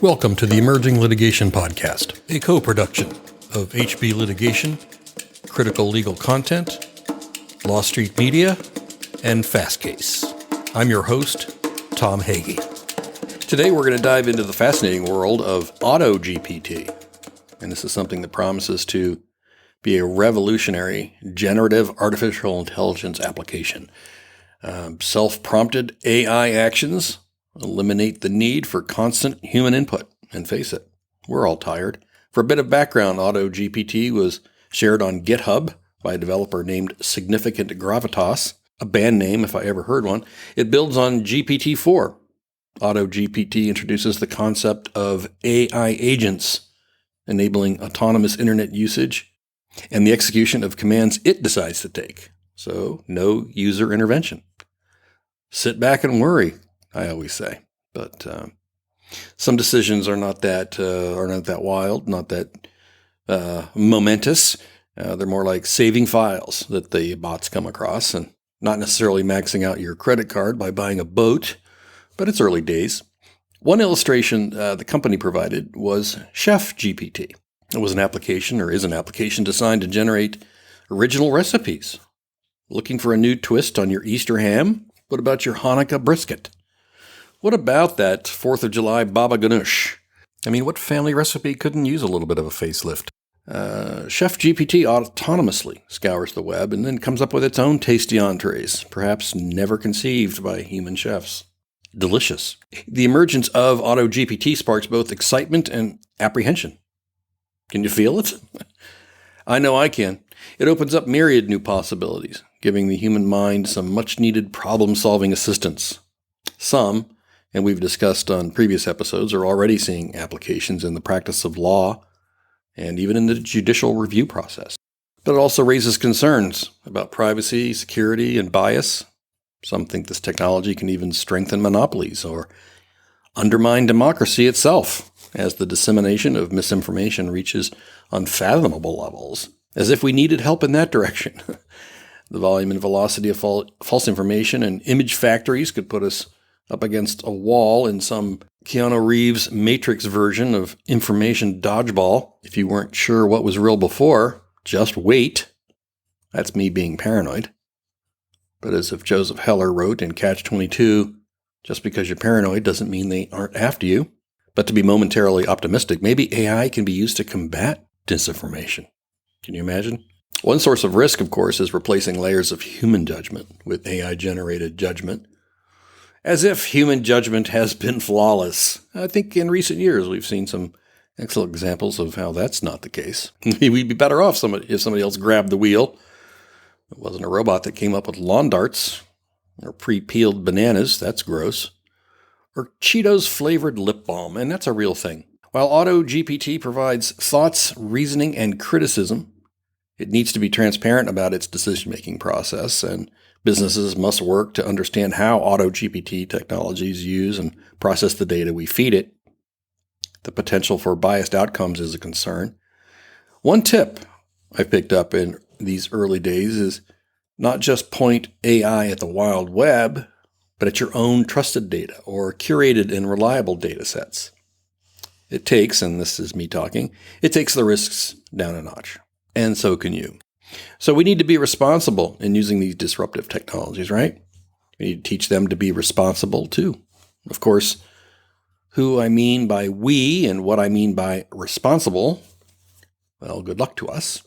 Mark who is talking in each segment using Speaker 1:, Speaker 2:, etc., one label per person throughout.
Speaker 1: Welcome to the Emerging Litigation Podcast, a co-production of HB Litigation, Critical Legal Content, Law Street Media, and Fastcase. I'm your host, Tom Hagy. Today we're going to dive into the fascinating world of Auto-GPT. And this is something that promises to be a revolutionary generative artificial intelligence application. Self-prompted AI actions eliminate the need for constant human input. And face it, we're all tired. For a bit of background, Auto-GPT was shared on GitHub by a developer named Significant Gravitas, a band name if I ever heard one. It builds on GPT-4. Auto-GPT introduces the concept of AI agents, enabling autonomous internet usage and the execution of commands it decides to take. So, no user intervention. Sit back and worry, I always say. But some decisions are not that wild, not that momentous. They're more like saving files that the bots come across, and not necessarily maxing out your credit card by buying a boat. But it's early days. One illustration the company provided was Chef GPT. It was an application, or is an application, designed to generate original recipes. Looking for a new twist on your Easter ham? What about your Hanukkah brisket? What about that 4th of July baba ganoush? I mean, what family recipe couldn't use a little bit of a facelift? Chef GPT autonomously scours the web and then comes up with its own tasty entrees, perhaps never conceived by human chefs. Delicious. The emergence of Auto-GPT sparks both excitement and apprehension. Can you feel it? I know I can. It opens up myriad new possibilities, giving the human mind some much-needed problem-solving assistance. Some, and we've discussed on previous episodes, are already seeing applications in the practice of law and even in the judicial review process. But it also raises concerns about privacy, security, and bias. Some think this technology can even strengthen monopolies or undermine democracy itself as the dissemination of misinformation reaches unfathomable levels, as if we needed help in that direction. The volume and velocity of false information and image factories could put us up against a wall in some Keanu Reeves Matrix version of information dodgeball. If you weren't sure what was real before, just wait. That's me being paranoid. But as if Joseph Heller wrote in Catch-22, just because you're paranoid doesn't mean they aren't after you. But to be momentarily optimistic, maybe AI can be used to combat disinformation. Can you imagine? One source of risk, of course, is replacing layers of human judgment with AI-generated judgment. As if human judgment has been flawless. I think in recent years we've seen some excellent examples of how that's not the case. We'd be better off if somebody else grabbed the wheel. It wasn't a robot that came up with lawn darts or pre-peeled bananas. That's gross. Or Cheetos-flavored lip balm, and that's a real thing. While Auto-GPT provides thoughts, reasoning, and criticism, it needs to be transparent about its decision-making process, and businesses must work to understand how Auto-GPT technologies use and process the data we feed it. The potential for biased outcomes is a concern. One tip I've picked up in these early days is not just point AI at the wild web, but at your own trusted data or curated and reliable data sets. It takes, and this is me talking, it takes the risks down a notch. And so can you. So we need to be responsible in using these disruptive technologies, right? We need to teach them to be responsible too. Of course, who I mean by we and what I mean by responsible, well, good luck to us.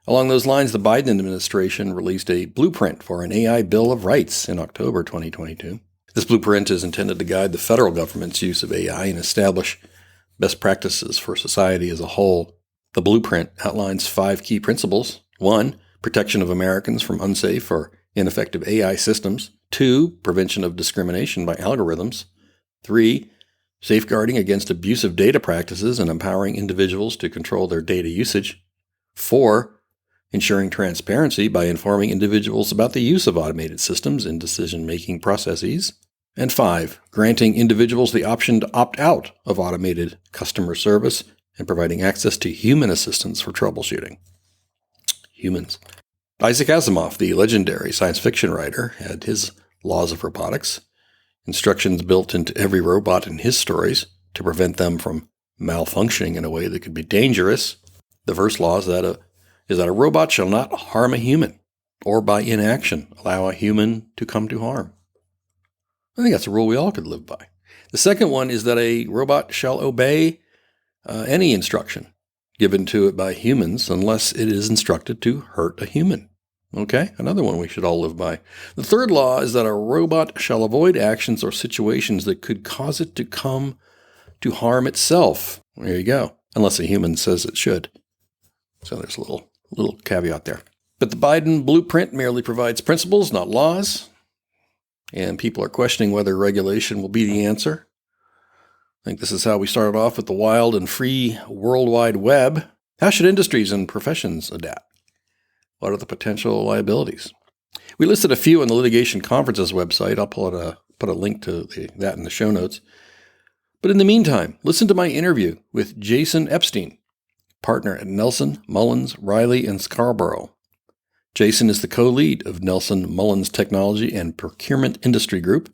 Speaker 1: Along those lines, the Biden administration released a blueprint for an AI Bill of Rights in October 2022. This blueprint is intended to guide the federal government's use of AI and establish best practices for society as a whole. The blueprint outlines 5 key principles. 1, protection of Americans from unsafe or ineffective AI systems. 2, prevention of discrimination by algorithms. 3, safeguarding against abusive data practices and empowering individuals to control their data usage. 4, ensuring transparency by informing individuals about the use of automated systems in decision-making processes. And 5, granting individuals the option to opt out of automated customer service and providing access to human assistance for troubleshooting. Humans. Isaac Asimov, the legendary science fiction writer, had his laws of robotics, instructions built into every robot in his stories to prevent them from malfunctioning in a way that could be dangerous. The first law is that a robot shall not harm a human or by inaction allow a human to come to harm. I think that's a rule we all could live by. The second one is that a robot shall obey any instruction given to it by humans unless it is instructed to hurt a human. Okay, another one we should all live by. The third law is that a robot shall avoid actions or situations that could cause it to come to harm itself. There you go. Unless a human says it should. So there's a little caveat there. But the Biden blueprint merely provides principles, not laws. And people are questioning whether regulation will be the answer. I think this is how we started off with the wild and free World Wide Web. How should industries and professions adapt? What are the potential liabilities? We listed a few on the Litigation Conferences website. I'll put a link to that in the show notes. But in the meantime, listen to my interview with Jason Epstein, partner at Nelson, Mullins, Riley, and Scarborough. Jason is the co-lead of Nelson, Mullins Technology and Procurement Industry Group.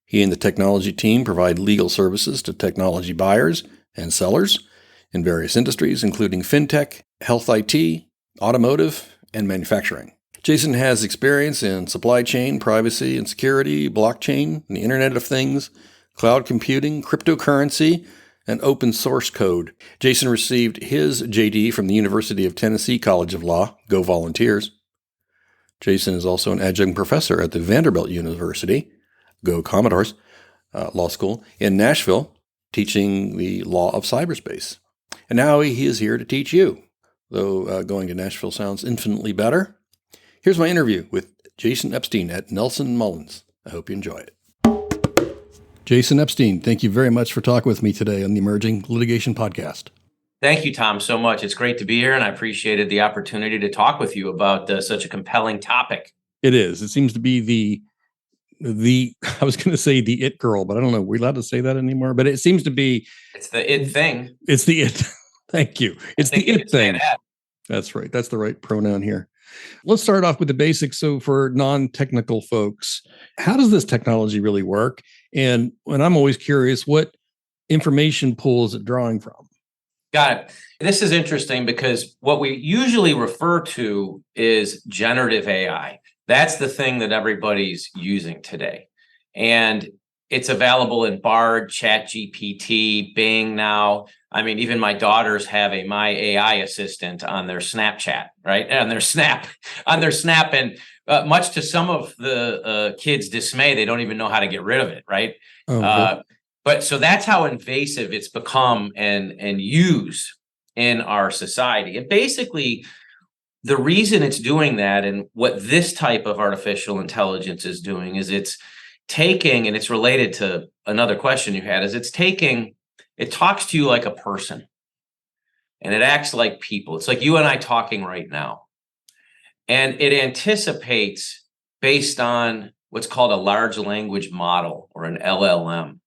Speaker 1: He and the technology team provide legal services to technology buyers and sellers in various industries, including fintech, health IT, automotive, and manufacturing. Jason has experience in supply chain, privacy and security, blockchain, and the Internet of Things, cloud computing, cryptocurrency, and open source code. Jason received his JD from the University of Tennessee College of Law. Go Volunteers. Jason is also an adjunct professor at the Vanderbilt University, Go Commodores, Law School in Nashville, teaching the law of cyberspace. And now he is here to teach you, though going to Nashville sounds infinitely better. Here's my interview with Jason Epstein at Nelson Mullins. I hope you enjoy it. Jason Epstein, thank you very much for talking with me today on the Emerging Litigation Podcast.
Speaker 2: Thank you, Tom, so much. It's great to be here, and I appreciated the opportunity to talk with you about such a compelling topic.
Speaker 1: It is. It seems to be I was going to say the it girl, but I don't know. Are we allowed to say that anymore? But it seems to be.
Speaker 2: It's the it thing.
Speaker 1: It's the it. Thank you. It's the it thing. That's right. That's the right pronoun here. Let's start off with the basics. So for non-technical folks, how does this technology really work? And I'm always curious, what information pool is it drawing from?
Speaker 2: Got it. This is interesting because what we usually refer to is generative AI. That's the thing that everybody's using today. And it's available in Bard, ChatGPT, Bing now. I mean, even my daughters have a My AI assistant on their Snapchat, right? On their Snap. And much to some of the kids' dismay, they don't even know how to get rid of it, right? But so that's how invasive it's become and used in our society. And basically, the reason it's doing that and what this type of artificial intelligence is doing is it's taking, and it's related to another question you had, is it talks to you like a person and it acts like people. It's like you and I talking right now. And it anticipates based on what's called a large language model or an LLM.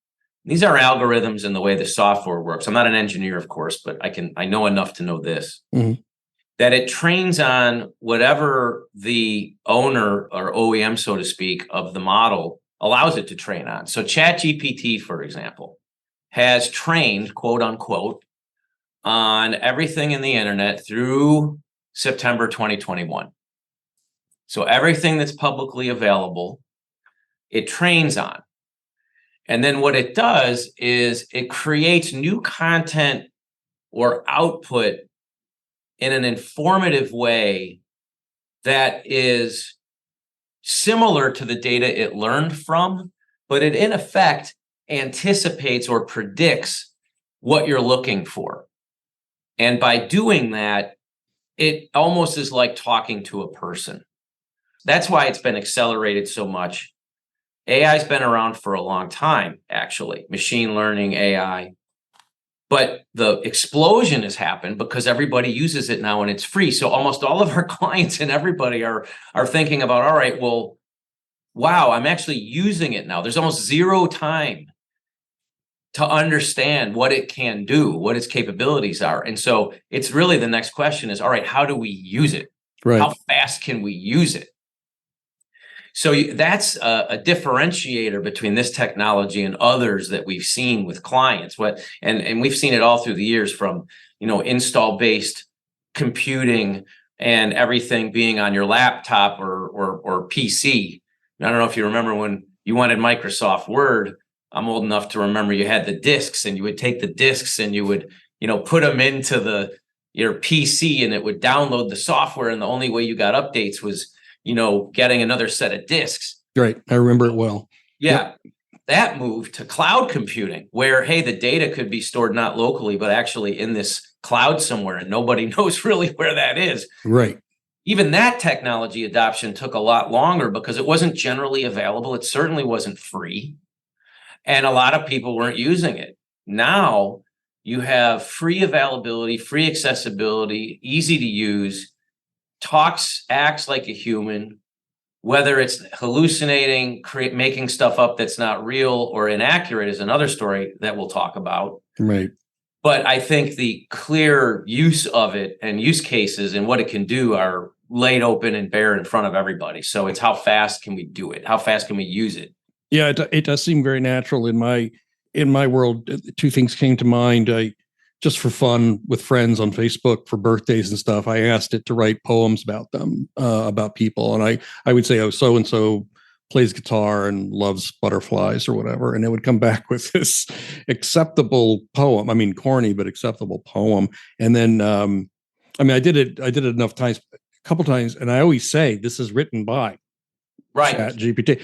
Speaker 2: These are algorithms in the way the software works. I'm not an engineer, of course, but I know enough to know this. Mm-hmm. That it trains on whatever the owner or OEM, so to speak, of the model allows it to train on. So ChatGPT, for example, has trained, quote unquote, on everything in the internet through September 2021. So everything that's publicly available, it trains on. And then what it does is it creates new content or output in an informative way that is similar to the data it learned from, but it in effect anticipates or predicts what you're looking for. And by doing that, it almost is like talking to a person. That's why it's been accelerated so much. AI's been around for a long time, actually, machine learning, AI. But the explosion has happened because everybody uses it now and it's free. So almost all of our clients and everybody are thinking about, all right, well, wow, I'm actually using it now. There's almost zero time to understand what it can do, what its capabilities are. And so it's really the next question is, all right, how do we use it?
Speaker 1: Right.
Speaker 2: How fast can we use it? That's a differentiator between this technology and others that we've seen with clients. And we've seen it all through the years, from install-based computing and everything being on your laptop or PC. I don't know if you remember when you wanted Microsoft Word. I'm old enough to remember you had the discs, and you would take the discs and you would put them into your PC, and it would download the software. And the only way you got updates was getting another set of disks.
Speaker 1: Right. I remember it well.
Speaker 2: Yeah. Yep. That moved to cloud computing, where, hey, the data could be stored not locally, but actually in this cloud somewhere, and nobody knows really where that is.
Speaker 1: Right.
Speaker 2: Even that technology adoption took a lot longer because it wasn't generally available. It certainly wasn't free. And a lot of people weren't using it. Now you have free availability, free accessibility, easy to use, acts like a human, whether it's hallucinating, making stuff up that's not real or inaccurate is another story that we'll talk about.
Speaker 1: Right.
Speaker 2: But I think the clear use of it and use cases and what it can do are laid open and bare in front of everybody. So it's how fast can we do it? How fast can we use it?
Speaker 1: Yeah, it does seem very natural in my world. Two things came to mind. Just for fun with friends on Facebook for birthdays and stuff, I asked it to write poems about them, about people. And I would say, oh, so-and-so plays guitar and loves butterflies or whatever. And it would come back with this acceptable poem. I mean, corny, but acceptable poem. And then, I did it enough times, a couple times. And I always say, this is written by ChatGPT.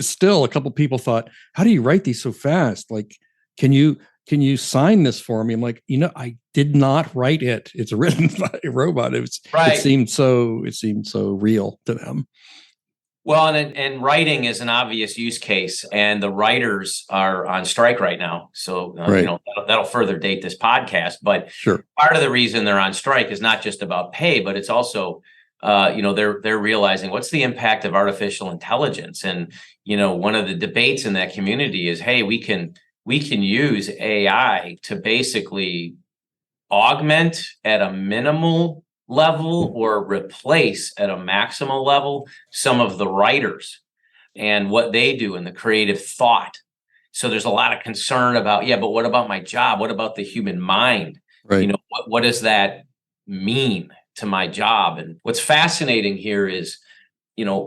Speaker 1: Still, a couple people thought, how do you write these so fast? Like, can you sign this for me? I'm like, I did not write it. It's written by a robot. It seemed so real to them.
Speaker 2: Well, and writing is an obvious use case, and the writers are on strike right now. So
Speaker 1: right.
Speaker 2: That'll further date this podcast. But
Speaker 1: sure,
Speaker 2: part of the reason they're on strike is not just about pay, but it's also they're realizing what's the impact of artificial intelligence. And one of the debates in that community is, hey, we can use AI to basically augment at a minimal level or replace at a maximal level some of the writers and what they do in the creative thought. So there's a lot of concern about, but what about my job? What about the human mind?
Speaker 1: Right.
Speaker 2: What does that mean to my job? And what's fascinating here is,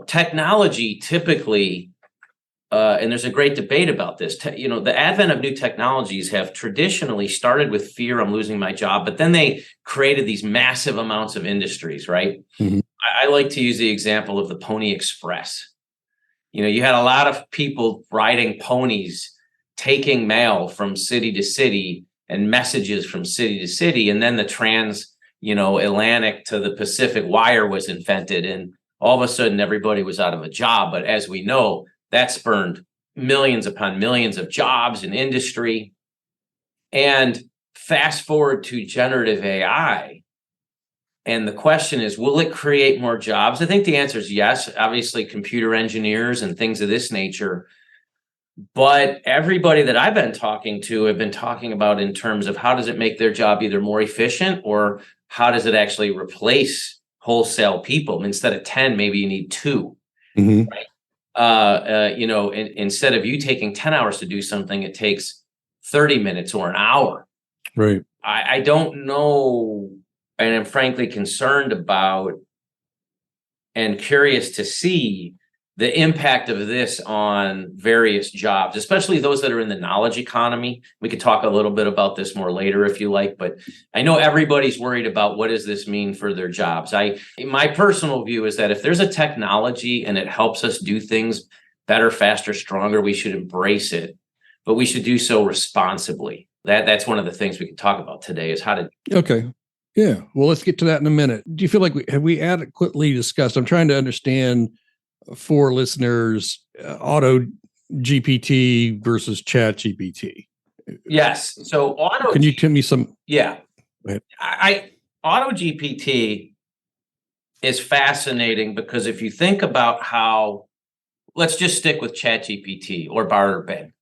Speaker 2: technology typically, and there's a great debate about this. The advent of new technologies have traditionally started with fear, I'm losing my job, but then they created these massive amounts of industries, right?
Speaker 1: Mm-hmm.
Speaker 2: I like to use the example of the Pony Express. You had a lot of people riding ponies, taking mail from city to city and messages from city to city. And then the Atlantic to the Pacific wire was invented, and all of a sudden everybody was out of a job. But as we know, that spurned millions upon millions of jobs in industry. And fast forward to generative AI. And the question is, will it create more jobs? I think the answer is yes. Obviously, computer engineers and things of this nature. But everybody that I've been talking to have been talking about in terms of how does it make their job either more efficient, or how does it actually replace wholesale people? Instead of 10, maybe you need 2.
Speaker 1: Mm-hmm.
Speaker 2: Right? Instead of you taking 10 hours to do something, it takes 30 minutes or an hour.
Speaker 1: Right.
Speaker 2: I don't know, and I'm frankly concerned about and curious to see the impact of this on various jobs, especially those that are in the knowledge economy. We could talk a little bit about this more later if you like, but I know everybody's worried about what does this mean for their jobs. My personal view is that if there's a technology and it helps us do things better, faster, stronger, we should embrace it, but we should do so responsibly. That's one of the things we can talk about today is how to.
Speaker 1: Okay. Yeah. Well, let's get to that in a minute. Do you feel like we adequately discussed? I'm trying to understand for listeners, Auto-GPT versus ChatGPT.
Speaker 2: Yes. So
Speaker 1: Can you tell me some?
Speaker 2: Yeah. Auto-GPT is fascinating because if you think about how, let's just stick with ChatGPT or Barter Bing.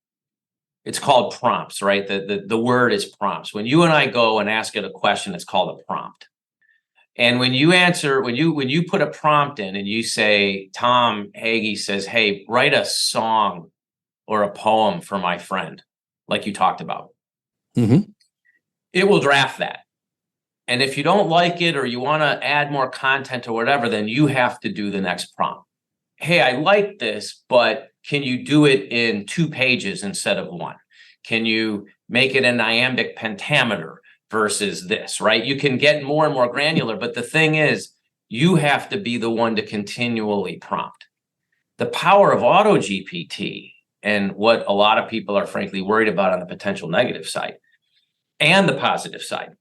Speaker 2: It's called prompts, right? The word is prompts. When you and I go and ask it a question, it's called a prompt. And when you put a prompt in and you say, Tom Hagy says, hey, write a song or a poem for my friend, like you talked about, it will draft that. And if you don't like it or you want to add more content or whatever, then you have to do the next prompt. Hey, I like this, but can you do it in 2 pages instead of 1? Can you make it an iambic pentameter versus this, right? You can get more and more granular, but the thing is, you have to be the one to continually prompt. The power of Auto-GPT and what a lot of people are frankly worried about on the potential negative side and the positive side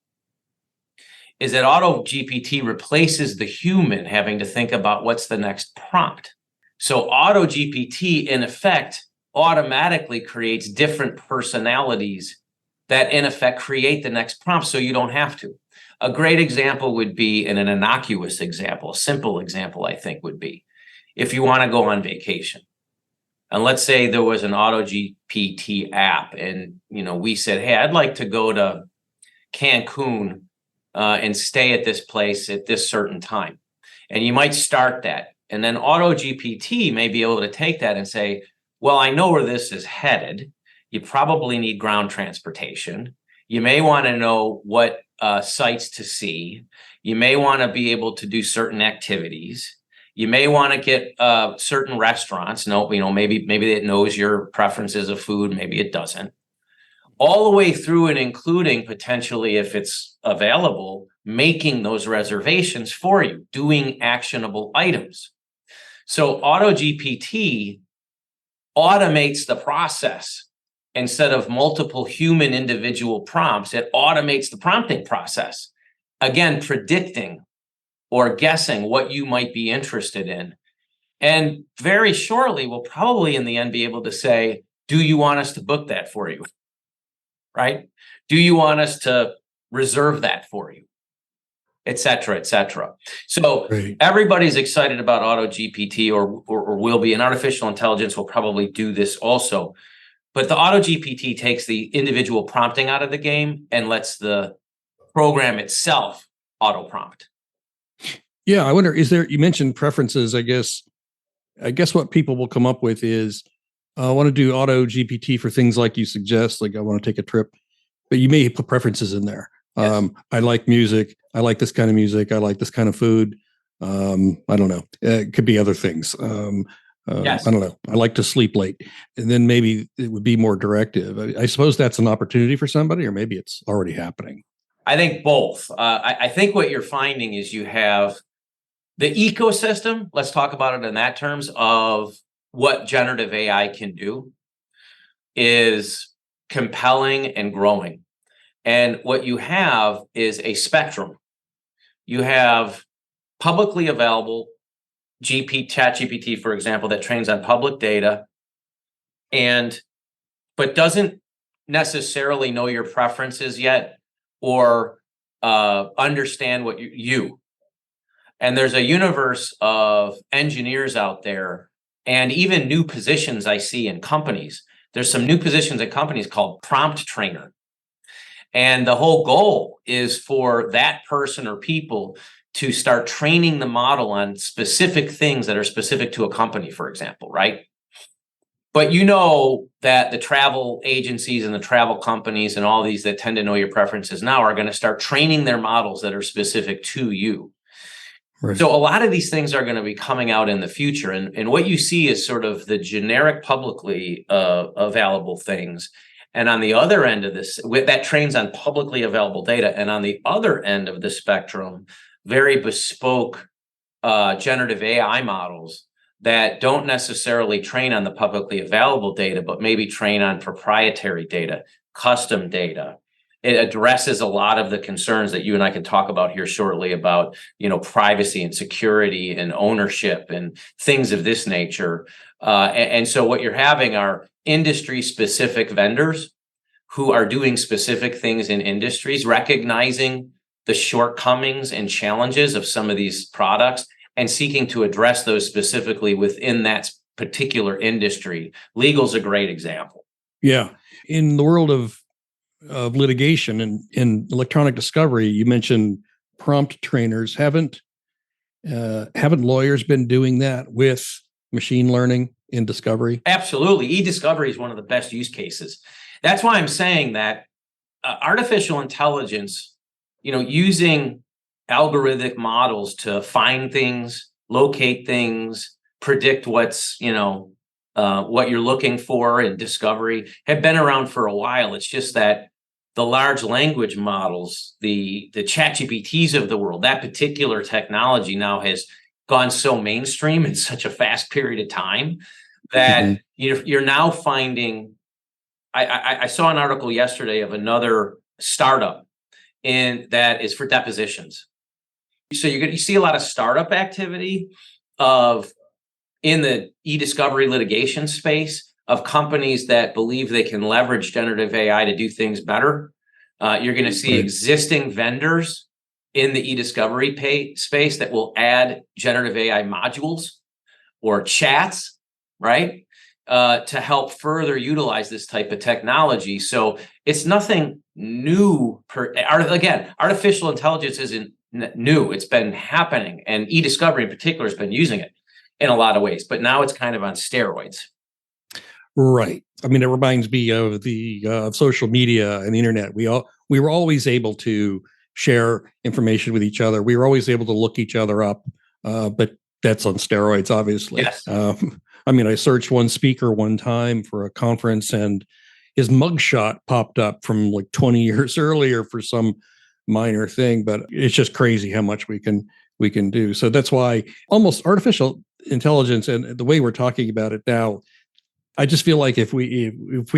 Speaker 2: is that Auto-GPT replaces the human having to think about what's the next prompt. So Auto-GPT, in effect, automatically creates different personalities that, in effect, create the next prompt so you don't have to. A great example would be, and an innocuous example, a simple example, I think, would be, if you want to go on vacation. And let's say there was an Auto-GPT app, and we said, hey, I'd like to go to Cancun and stay at this place at this certain time. And you might start that. And then Auto-GPT may be able to take that and say, well, I know where this is headed. You probably need ground transportation. You may want to know what sites to see. You may want to be able to do certain activities. You may want to get certain restaurants. Maybe it knows your preferences of food. Maybe it doesn't. All the way through and including potentially, if it's available, making those reservations for you, doing actionable items. So Auto-GPT automates the process. Instead of multiple human individual prompts, it automates the prompting process. Again, predicting or guessing what you might be interested in. And very shortly, we'll probably in the end be able to say, do you want us to book that for you? Right? Do you want us to reserve that for you? Et cetera, et cetera. So everybody's excited about Auto-GPT or will be, and artificial intelligence will probably do this also. But the Auto-GPT takes the individual prompting out of the game and lets the program itself auto-prompt.
Speaker 1: Yeah, I wonder, you mentioned preferences, I guess what people will come up with is, I want to do Auto-GPT for things like you suggest, like I want to take a trip, but you may put preferences in there. Yes. I like music. I like this kind of music. I like this kind of food. I don't know. It could be other things. Yes. I don't know. I like to sleep late. And then maybe it would be more directive. I suppose that's an opportunity for somebody, or maybe it's already happening.
Speaker 2: I think both. I think what you're finding is you have the ecosystem. Let's talk about it in that terms of what generative AI can do is compelling and growing. And what you have is a spectrum. You have publicly available ChatGPT, for example, that trains on public data but doesn't necessarily know your preferences yet or understand what you. And there's a universe of engineers out there and even new positions I see in companies. There's some new positions in companies called prompt trainer. And the whole goal is for that person or people to start training the model on specific things that are specific to a company, for example, right? But you know that the travel agencies and the travel companies and all these that tend to know your preferences now are going to start training their models that are specific to you. Right. So a lot of these things are going to be coming out in the future. And what you see is sort of the generic publicly available things. And on the other end of this, that trains on publicly available data. And on the other end of the spectrum, very bespoke generative AI models that don't necessarily train on the publicly available data, but maybe train on proprietary data, custom data. It addresses a lot of the concerns that you and I can talk about here shortly about, privacy and security and ownership and things of this nature. And so what you're having are industry-specific vendors who are doing specific things in industries, recognizing the shortcomings and challenges of some of these products and seeking to address those specifically within that particular industry. Legal's a great example.
Speaker 1: Yeah. In the world of litigation and in electronic discovery, you mentioned prompt trainers. Haven't lawyers been doing that with machine learning in discovery?
Speaker 2: Absolutely. E-discovery is one of the best use cases. That's why I'm saying that artificial intelligence, using algorithmic models to find things, locate things, predict what you're looking for in discovery, have been around for a while. It's just that the large language models, the ChatGPTs of the world, that particular technology now has gone so mainstream in such a fast period of time that you're now finding. I saw an article yesterday of another startup that is for depositions. So you see a lot of startup activity in the e-discovery litigation space of companies that believe they can leverage generative AI to do things better. You're going to see existing vendors in the e-discovery space that will add generative AI modules or chats, right? To help further utilize this type of technology. So it's nothing new. Again, artificial intelligence isn't new. It's been happening, and e-discovery in particular has been using it in a lot of ways, but now it's kind of on steroids.
Speaker 1: Right. I mean, it reminds me of the social media and the internet. We were always able to share information with each other. We were always able to look each other up, but that's on steroids, obviously.
Speaker 2: Yes.
Speaker 1: I mean, I searched one speaker one time for a conference, and his mugshot popped up from like 20 years earlier for some minor thing. But it's just crazy how much we can do. So that's why almost artificial intelligence and the way we're talking about it now, I just feel like if we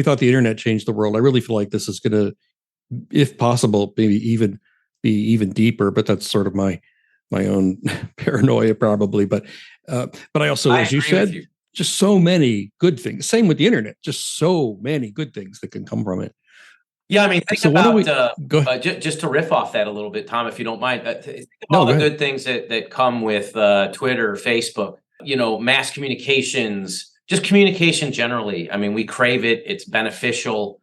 Speaker 1: thought the internet changed the world, I really feel like this is going to, if possible, maybe even be even deeper. But that's sort of my own paranoia, probably. But I also, as you said, just so many good things. Same with the internet, just so many good things that can come from it.
Speaker 2: Yeah, I mean, think about just to riff off that a little bit, Tom, if you don't mind. Think of all the good things that come with Twitter, Facebook, mass communications, just communication generally. I mean, we crave it; it's beneficial,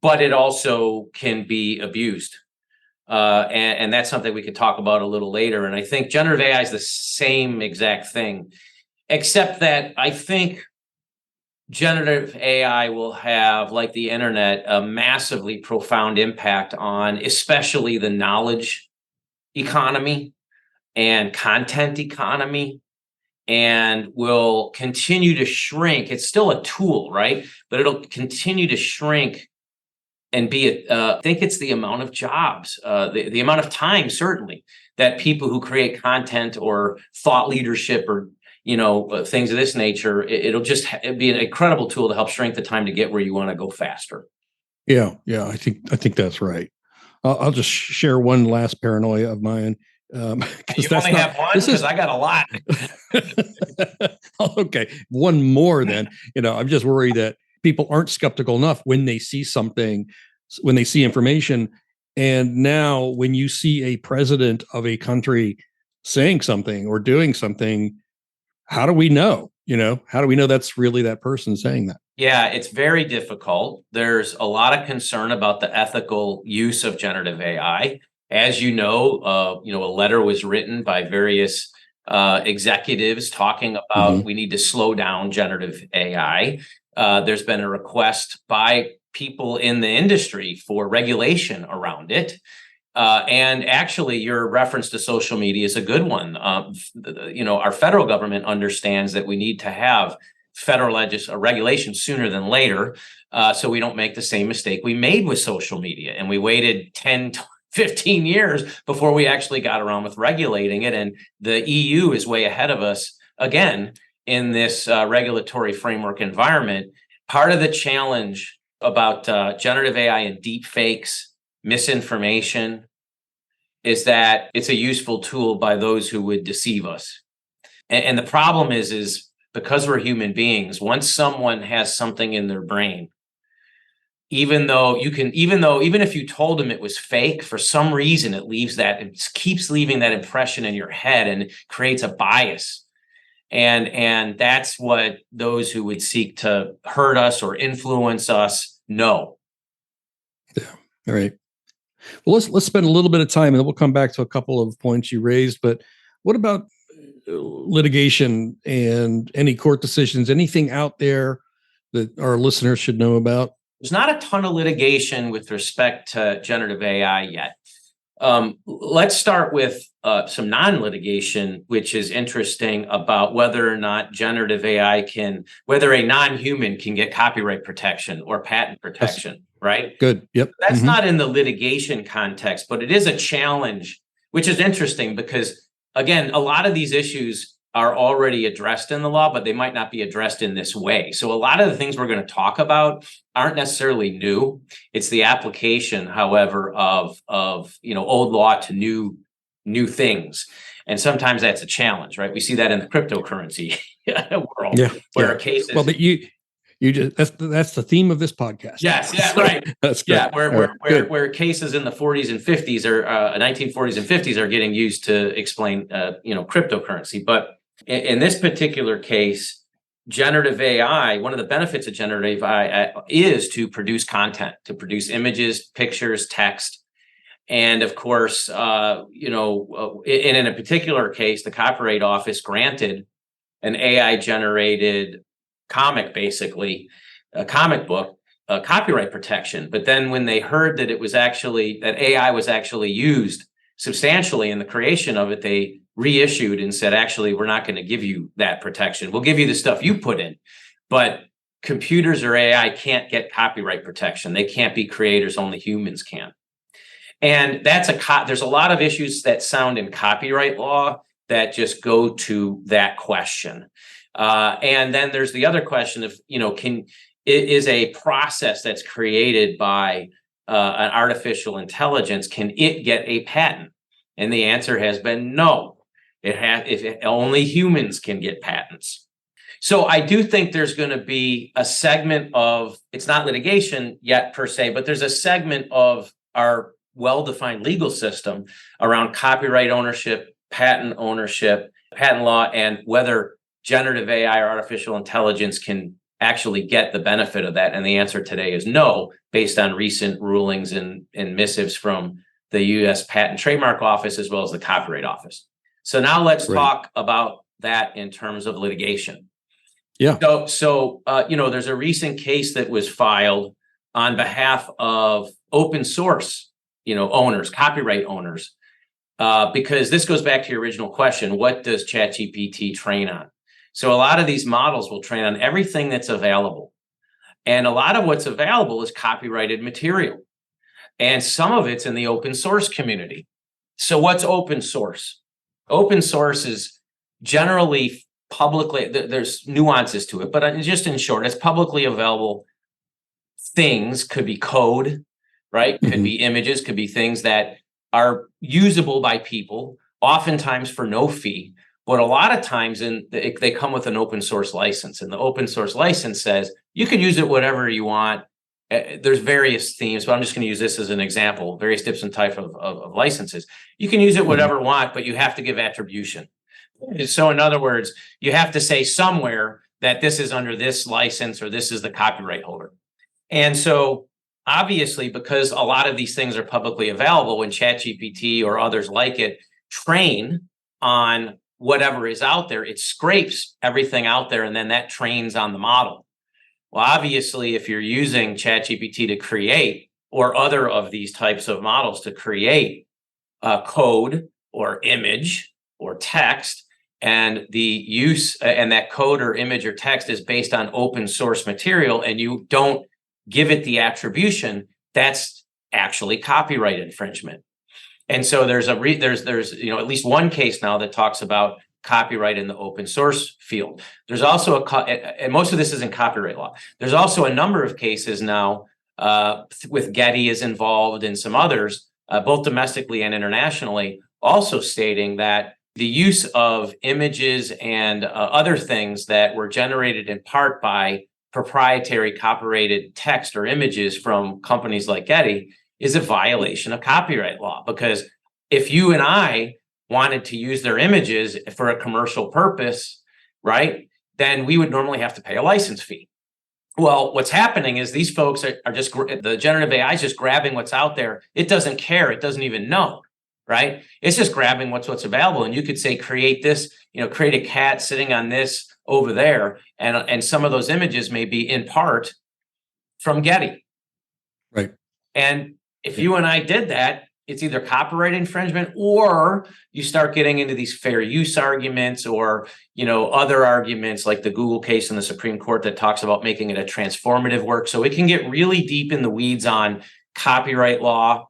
Speaker 2: but it also can be abused, and that's something we could talk about a little later. And I think generative AI is the same exact thing, except that I think generative AI will have, like the internet, a massively profound impact on especially the knowledge economy and content economy, and will continue to shrink. It's still a tool, right? But it'll continue to shrink and I think it's the amount of jobs, the amount of time, certainly, that people who create content or thought leadership or things of this nature, it'll be an incredible tool to help shrink the time to get where you want to go faster.
Speaker 1: Yeah, I think that's right. I'll just share one last paranoia of mine.
Speaker 2: You only have one, because I got a lot.
Speaker 1: Okay, one more then. I'm just worried that people aren't skeptical enough when they see something, when they see information. And now when you see a president of a country saying something or doing something, how do we know? How do we know that's really that person saying that?
Speaker 2: Yeah, it's very difficult. There's a lot of concern about the ethical use of generative AI. As you know, a letter was written by various executives talking about we need to slow down generative AI. There's been a request by people in the industry for regulation around it. And actually, your reference to social media is a good one. Our federal government understands that we need to have federal regulation sooner than later, so we don't make the same mistake we made with social media. And we waited 10, 15 years before we actually got around with regulating it. And the EU is way ahead of us, again, in this regulatory framework environment. Part of the challenge about generative AI and deep fakes, misinformation, is that it's a useful tool by those who would deceive us. And the problem is because we're human beings, once someone has something in their brain, even if you told them it was fake, for some reason it keeps leaving that impression in your head and creates a bias. And that's what those who would seek to hurt us or influence us know.
Speaker 1: Yeah. All right. Well, let's spend a little bit of time, and then we'll come back to a couple of points you raised. But what about litigation and any court decisions? Anything out there that our listeners should know about?
Speaker 2: There's not a ton of litigation with respect to generative AI yet. Let's start with some non-litigation, which is interesting about whether or not generative AI whether a non-human can get copyright protection or patent protection, right?
Speaker 1: Good. Yep.
Speaker 2: That's not in the litigation context, but it is a challenge, which is interesting because, again, a lot of these issues are already addressed in the law, but they might not be addressed in this way. So a lot of the things we're going to talk about aren't necessarily new. It's the application, however, of old law to new things. And sometimes that's a challenge, right? We see that in the cryptocurrency world, where a case is.
Speaker 1: Well, but you just that's the theme of this podcast.
Speaker 2: Yes, yeah, right.
Speaker 1: That's good.
Speaker 2: Yeah, where cases in the 40s and 50s or 1940s and 50s are getting used to explain cryptocurrency. But in this particular case, generative AI, one of the benefits of generative AI is to produce content, to produce images, pictures, text. And of course, in a particular case, the Copyright Office granted an AI generated comic, basically a comic book, copyright protection. But then when they heard that that AI was actually used substantially in the creation of it, they reissued and said, actually, we're not going to give you that protection. We'll give you the stuff you put in, but computers or AI can't get copyright protection. They can't be creators, only humans can. And there's a lot of issues that sound in copyright law that just go to that question. And then there's the other question of, is a process that's created by an artificial intelligence, can it get a patent? And the answer has been no. Only humans can get patents. So I do think there's going to be a segment of, it's not litigation yet per se, but there's a segment of our well-defined legal system around copyright ownership, patent law, and whether generative AI or artificial intelligence can actually get the benefit of that. And the answer today is no, based on recent rulings and missives from the U.S. Patent and Trademark Office, as well as the Copyright Office. So now let's talk about that in terms of litigation.
Speaker 1: Yeah.
Speaker 2: So there's a recent case that was filed on behalf of open source, owners, copyright owners, because this goes back to your original question: what does ChatGPT train on? So a lot of these models will train on everything that's available, and a lot of what's available is copyrighted material, and some of it's in the open source community. So what's open source? Open source is generally publicly, there's nuances to it, but just in short, it's publicly available things. Could be code, right? Could be images, could be things that are usable by people, oftentimes for no fee. But a lot of times they come with an open source license, and the open source license says you can use it whatever you want. There's various themes, but I'm just going to use this as an example, various different types of licenses. You can use it whatever you want, but you have to give attribution. So in other words, you have to say somewhere that this is under this license or this is the copyright holder. And so obviously, because a lot of these things are publicly available, when ChatGPT or others like it train on whatever is out there, it scrapes everything out there, and then that trains on the model. Well, obviously, if you're using ChatGPT to create, or other of these types of models to create code or image or text, and the use and that code or image or text is based on open source material, and you don't give it the attribution, that's actually copyright infringement. And so there's at least one case now that talks about copyright in the open source field. There's also and most of this is in copyright law. There's also a number of cases now with Getty is involved and some others, both domestically and internationally, also stating that the use of images and other things that were generated in part by proprietary copyrighted text or images from companies like Getty is a violation of copyright law. Because if you and I wanted to use their images for a commercial purpose, right, then we would normally have to pay a license fee. Well, what's happening is these folks are just, the generative AI is just grabbing what's out there. It doesn't care. It doesn't even know, right? It's just grabbing what's available. And you could say, create this, create a cat sitting on this over there. And some of those images may be in part from Getty.
Speaker 1: Right.
Speaker 2: And if you and I did that, it's either copyright infringement, or you start getting into these fair use arguments, or other arguments like the Google case in the Supreme Court that talks about making it a transformative work. So it can get really deep in the weeds on copyright law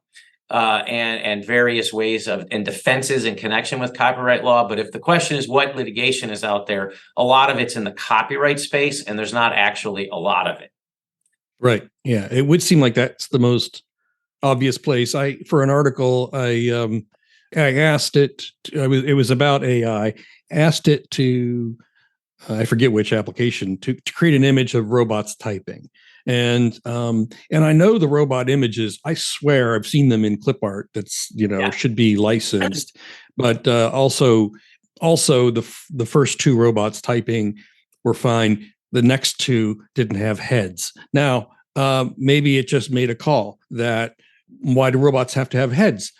Speaker 2: and various ways of and defenses in connection with copyright law. But if the question is what litigation is out there, a lot of it's in the copyright space, and there's not actually a lot of it.
Speaker 1: Right. Yeah. It would seem like that's the most obvious place. For an article, I asked it. It was about AI. Asked it to, I forget which application, to create an image of robots typing, and I know the robot images. I swear I've seen them in clip art. That's should be licensed, but also the first two robots typing were fine. The next two didn't have heads. Now, maybe it just made a call that why do robots have to have heads?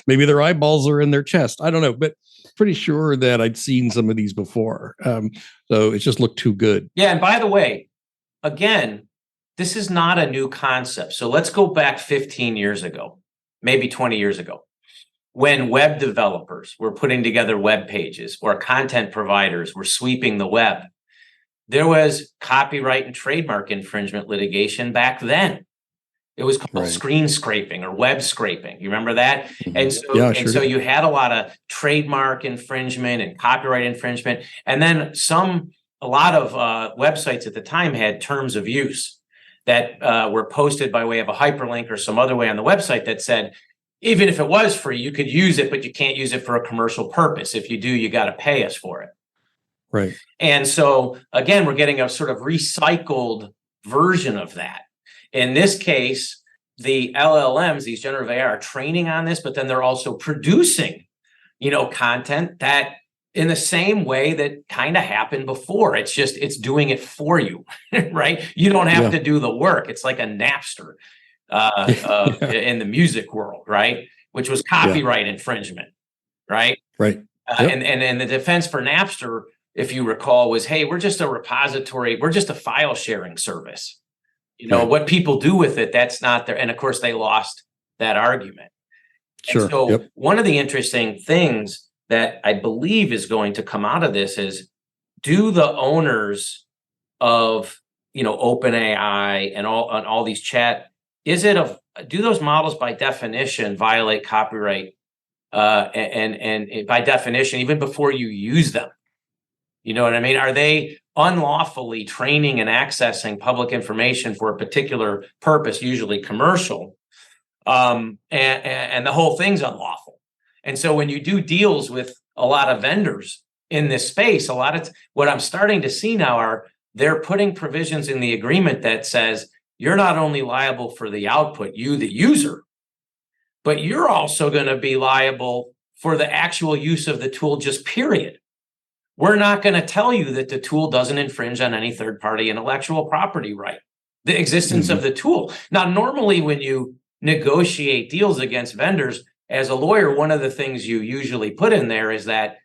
Speaker 1: maybe their eyeballs are in their chest. I don't know, but pretty sure that I'd seen some of these before. So it just looked too good.
Speaker 2: Yeah. And by the way, again, this is not a new concept. So let's go back 15 years ago, maybe 20 years ago, when web developers were putting together web pages or content providers were sweeping the web. There was copyright and trademark infringement litigation back then. It was called screen scraping or web scraping. You remember that?
Speaker 1: Mm-hmm.
Speaker 2: And so you had a lot of trademark infringement and copyright infringement. And then a lot of websites at the time had terms of use that were posted by way of a hyperlink or some other way on the website that said, even if it was free, you could use it, but you can't use it for a commercial purpose. If you do, you got to pay us for it.
Speaker 1: Right.
Speaker 2: And so, again, we're getting a sort of recycled version of that. In this case, the LLMs, these generative AI, are training on this, but then they're also producing, content that in the same way that kind of happened before. It's doing it for you, right? You don't have to do the work. It's like a Napster in the music world, right? Which was copyright infringement, right?
Speaker 1: Right.
Speaker 2: And the defense for Napster, if you recall, was, hey, we're just a repository. We're just a file sharing service. What people do with it, that's not there. And of course, they lost that argument.
Speaker 1: Sure.
Speaker 2: And so one of the interesting things that I believe is going to come out of this is, do the owners of, OpenAI and all these chat, do those models by definition violate copyright and by definition, even before you use them? You know what I mean? Are they unlawfully training and accessing public information for a particular purpose, usually commercial? And the whole thing's unlawful. And so when you do deals with a lot of vendors in this space, what I'm starting to see now are they're putting provisions in the agreement that says you're not only liable for the output, you, the user, but you're also going to be liable for the actual use of the tool, just period. We're not going to tell you that the tool doesn't infringe on any third-party intellectual property right, the existence of the tool. Now, normally when you negotiate deals against vendors, as a lawyer, one of the things you usually put in there is that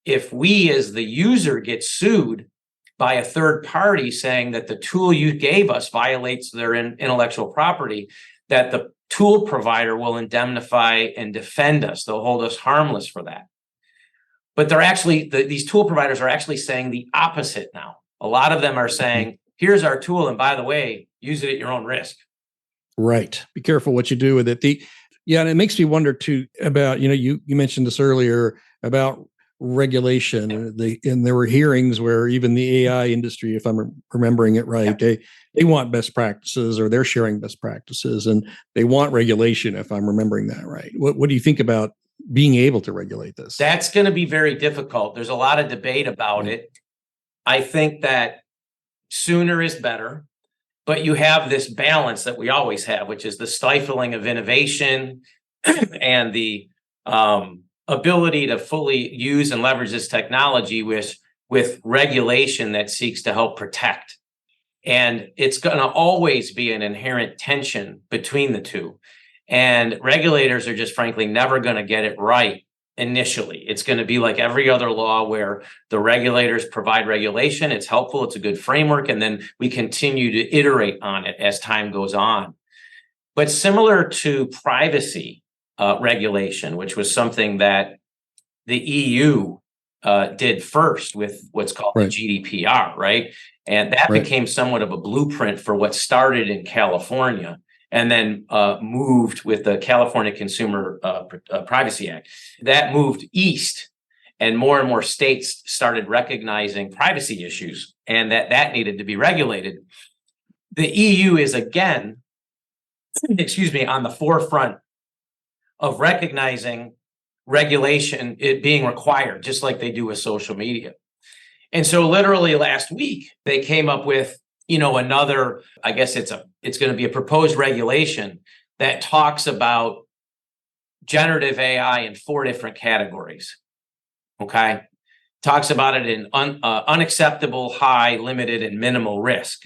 Speaker 2: if we as the user get sued by a third party saying that the tool you gave us violates their intellectual property, that the tool provider will indemnify and defend us. They'll hold us harmless for that. But they're actually, these tool providers are actually saying the opposite now. A lot of them are saying, here's our tool, and by the way, use it at your own risk. Right.
Speaker 1: Be careful what you do with it. And it makes me wonder too about, you mentioned this earlier about regulation, and there were hearings where even the AI industry, if I'm remembering it right, they want best practices, or they're sharing best practices, and they want regulation, if I'm remembering that right. What do you think about being able to regulate this?
Speaker 2: That's going to be very difficult. There's a lot of debate about it. I think that sooner is better, but you have this balance that we always have, which is the stifling of innovation and the ability to fully use and leverage this technology, with regulation that seeks to help protect. And it's going to always be an inherent tension between the two. And regulators are just frankly never going to get it right initially. It's going to be like every other law where the regulators provide regulation. It's helpful. It's a good framework. And then we continue to iterate on it as time goes on. But similar to privacy regulation, which was something that the EU did first with what's called the GDPR, right? And that became somewhat of a blueprint for what started in California and then moved with the California Consumer Privacy Act. That moved east, and more states started recognizing privacy issues and that needed to be regulated. The EU is again, on the forefront of recognizing regulation, it being required, just like they do with social media. And so literally last week, they came up with, another, I guess it's going to be a proposed regulation that talks about generative AI in 4 different categories. Okay. Talks about it in unacceptable, high, limited, and minimal risk.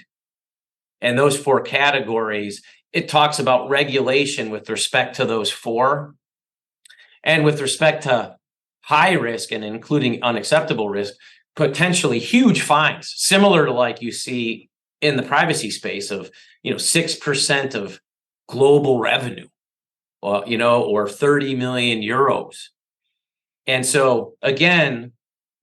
Speaker 2: And those 4 categories, it talks about regulation with respect to those 4. And with respect to high risk and including unacceptable risk, potentially huge fines, similar to like you see in the privacy space of, 6% of global revenue, or 30 million euros. And so again,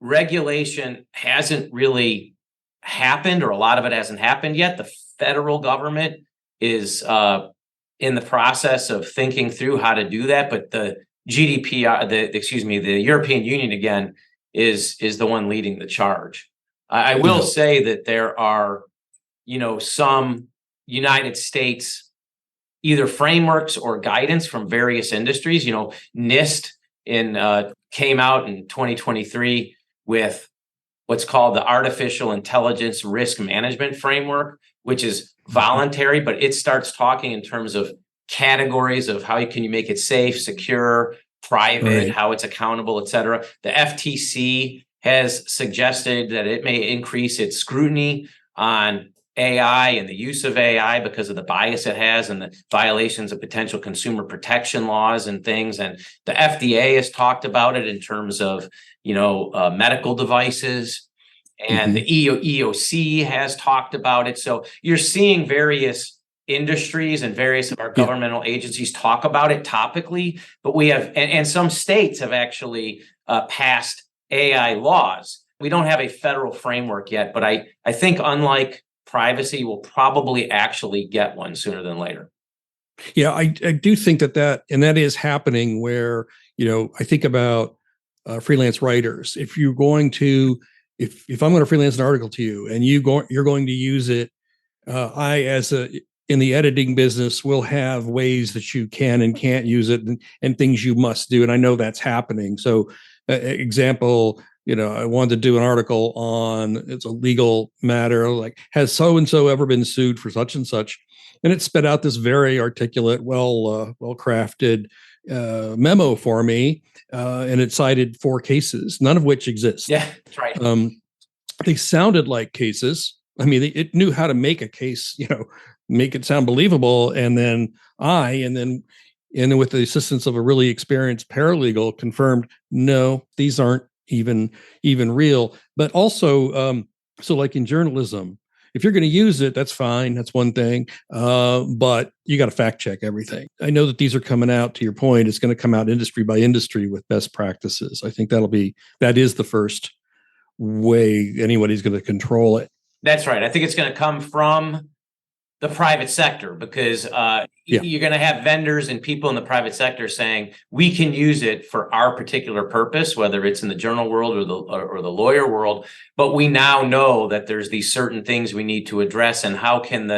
Speaker 2: regulation hasn't really happened, or a lot of it hasn't happened yet. The federal government is in the process of thinking through how to do that, but the GDPR, the European Union again is the one leading the charge. I will say that there are, some United States either frameworks or guidance from various industries. NIST came out in 2023 with what's called the Artificial Intelligence Risk Management Framework, which is voluntary, but it starts talking in terms of categories of how can you make it safe, secure, private, how it's accountable, et cetera. The FTC has suggested that it may increase its scrutiny on AI and the use of AI because of the bias it has and the violations of potential consumer protection laws and things. And the FDA has talked about it in terms of, medical devices. And the EOC has talked about it. So you're seeing various industries and various of our governmental agencies talk about it topically, but we have, and some states have actually passed AI laws. We don't have a federal framework yet, but I think unlike privacy, we'll probably actually get one sooner than later.
Speaker 1: Yeah, I do think that is happening where, I think about freelance writers. If you're going to, if I'm going to freelance an article to you and you're going to use it, in the editing business will have ways that you can and can't use it and things you must do. And I know that's happening. So example, I wanted to do an article on, it's a legal matter, like has so-and-so ever been sued for such and such? And it spit out this very articulate, well-crafted memo for me. And it cited 4 cases, none of which exist.
Speaker 2: Yeah, that's right.
Speaker 1: They sounded like cases. I mean, it knew how to make a case, make it sound believable. And then with the assistance of a really experienced paralegal, confirmed, no, these aren't even real. But also, so like in journalism, if you're going to use it, that's fine. That's one thing. But you got to fact check everything. I know that these are coming out, to your point, it's going to come out industry by industry with best practices. I think that is the first way anybody's going to control it.
Speaker 2: That's right. I think it's going to come from the private sector because you're going to have vendors and people in the private sector saying we can use it for our particular purpose, whether it's in the journal world or the lawyer world. But we now know that there's these certain things we need to address, and how can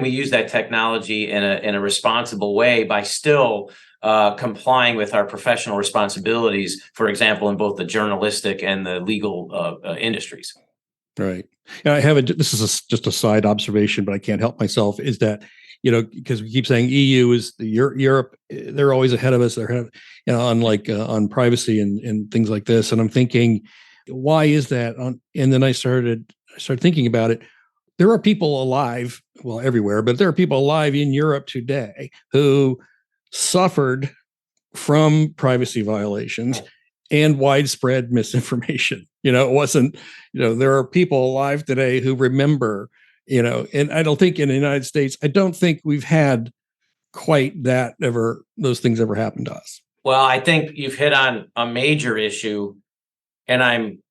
Speaker 2: we use that technology in a responsible way by still complying with our professional responsibilities, for example, in both the journalistic and the legal industries.
Speaker 1: Right. And this is just a side observation, but I can't help myself, is that, because we keep saying EU is Europe, they're always ahead of us. They're ahead, on privacy and things like this. And I'm thinking, why is that? And then I started thinking about it. There are people alive, well, everywhere, but there are people alive in Europe today who suffered from privacy violations and widespread misinformation. It wasn't, there are people alive today who remember, and I don't think in the United States, I don't think we've had quite those things ever happened to us.
Speaker 2: Well, I think you've hit on a major issue, and I'm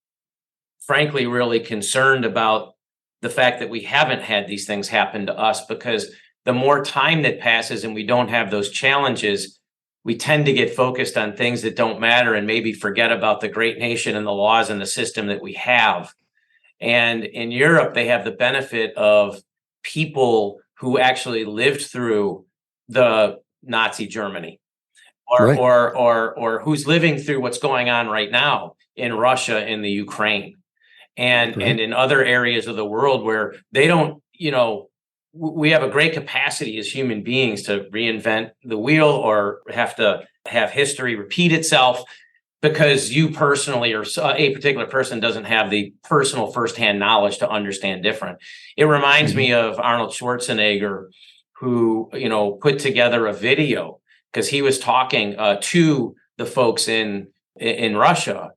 Speaker 2: frankly really concerned about the fact that we haven't had these things happen to us, because the more time that passes and we don't have those challenges, we tend to get focused on things that don't matter and maybe forget about the great nation and the laws and the system that we have. And in Europe, they have the benefit of people who actually lived through the Nazi Germany,
Speaker 1: Right.
Speaker 2: or who's living through what's going on right now in Russia, in the Ukraine, and in other areas of the world where they don't, we have a great capacity as human beings to reinvent the wheel or have to have history repeat itself, because you personally or a particular person doesn't have the personal firsthand knowledge to understand different. It reminds me of Arnold Schwarzenegger, who, put together a video because he was talking to the folks in Russia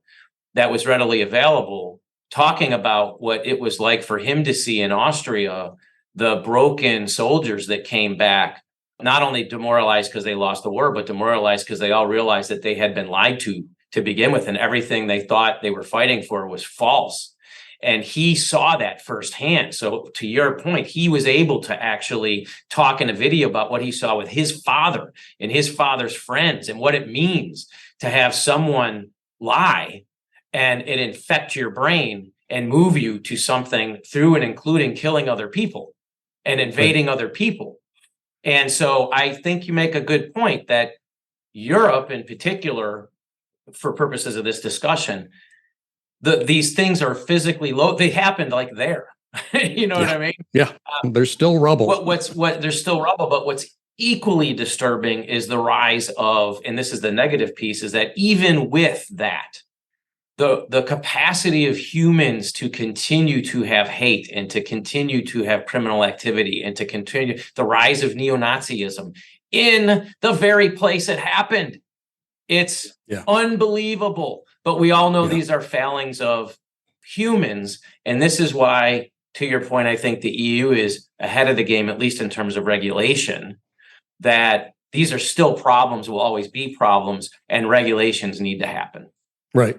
Speaker 2: that was readily available, talking about what it was like for him to see in Austria the broken soldiers that came back, not only demoralized because they lost the war, but demoralized because they all realized that they had been lied to begin with, and everything they thought they were fighting for was false. And he saw that firsthand. So to your point, he was able to actually talk in a video about what he saw with his father and his father's friends, and what it means to have someone lie and it infect your brain and move you to something through and including killing other people and invading other people. And so I think you make a good point that Europe in particular, for purposes of this discussion, these things are physically low. They happened like there. You know what I mean?
Speaker 1: Yeah. There's still rubble.
Speaker 2: There's still rubble, but what's equally disturbing is the rise of, and this is the negative piece, is that even with that, the capacity of humans to continue to have hate and to continue to have criminal activity and to continue the rise of neo-Nazism in the very place it happened. It's unbelievable. But we all know these are failings of humans. And this is why, to your point, I think the EU is ahead of the game, at least in terms of regulation, that these are still problems, will always be problems, and regulations need to happen.
Speaker 1: Right.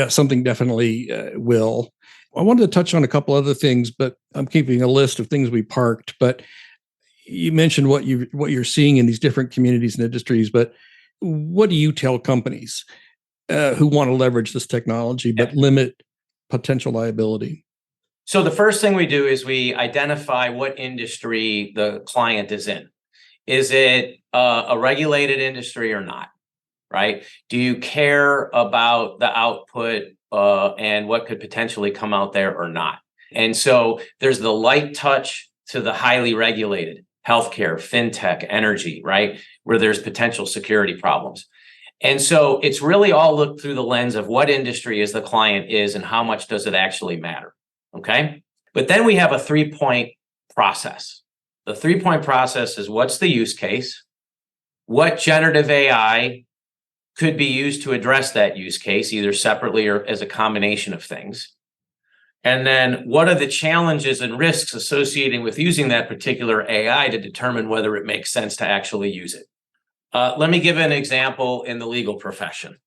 Speaker 1: Something definitely will. I wanted to touch on a couple other things, but I'm keeping a list of things we parked. But you mentioned what you're seeing in these different communities and industries. But what do you tell companies who want to leverage this technology but limit potential liability?
Speaker 2: So the first thing we do is we identify what industry the client is in. Is it a regulated industry or not? Right? Do you care about the output and what could potentially come out there or not? And so there's the light touch to the highly regulated healthcare, fintech, energy, right? Where there's potential security problems. And so it's really all looked through the lens of what industry is the client is and how much does it actually matter. Okay. But then we have a 3-point process. The 3-point process is, what's the use case? What generative AI could be used to address that use case, either separately or as a combination of things? And then what are the challenges and risks associated with using that particular AI to determine whether it makes sense to actually use it? Let me give an example in the legal profession.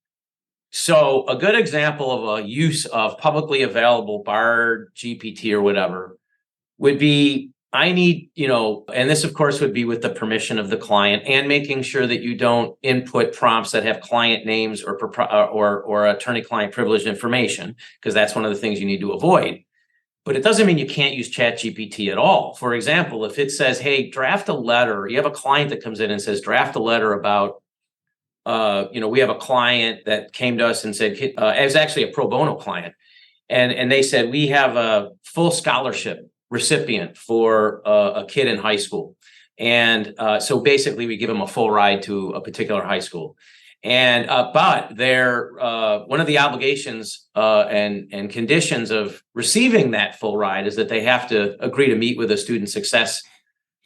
Speaker 2: So a good example of a use of publicly available Bard, GPT, or whatever would be, I need, and this of course would be with the permission of the client and making sure that you don't input prompts that have client names or attorney-client privileged information, because that's one of the things you need to avoid. But it doesn't mean you can't use ChatGPT at all. For example, if it says, hey, draft a letter, you have a client that comes in and says, draft a letter about, we have a client that came to us and said, it was actually a pro bono client. And they said, we have a full scholarship recipient for a kid in high school. And so basically we give them a full ride to a particular high school. And but they're one of the obligations and conditions of receiving that full ride is that they have to agree to meet with a student success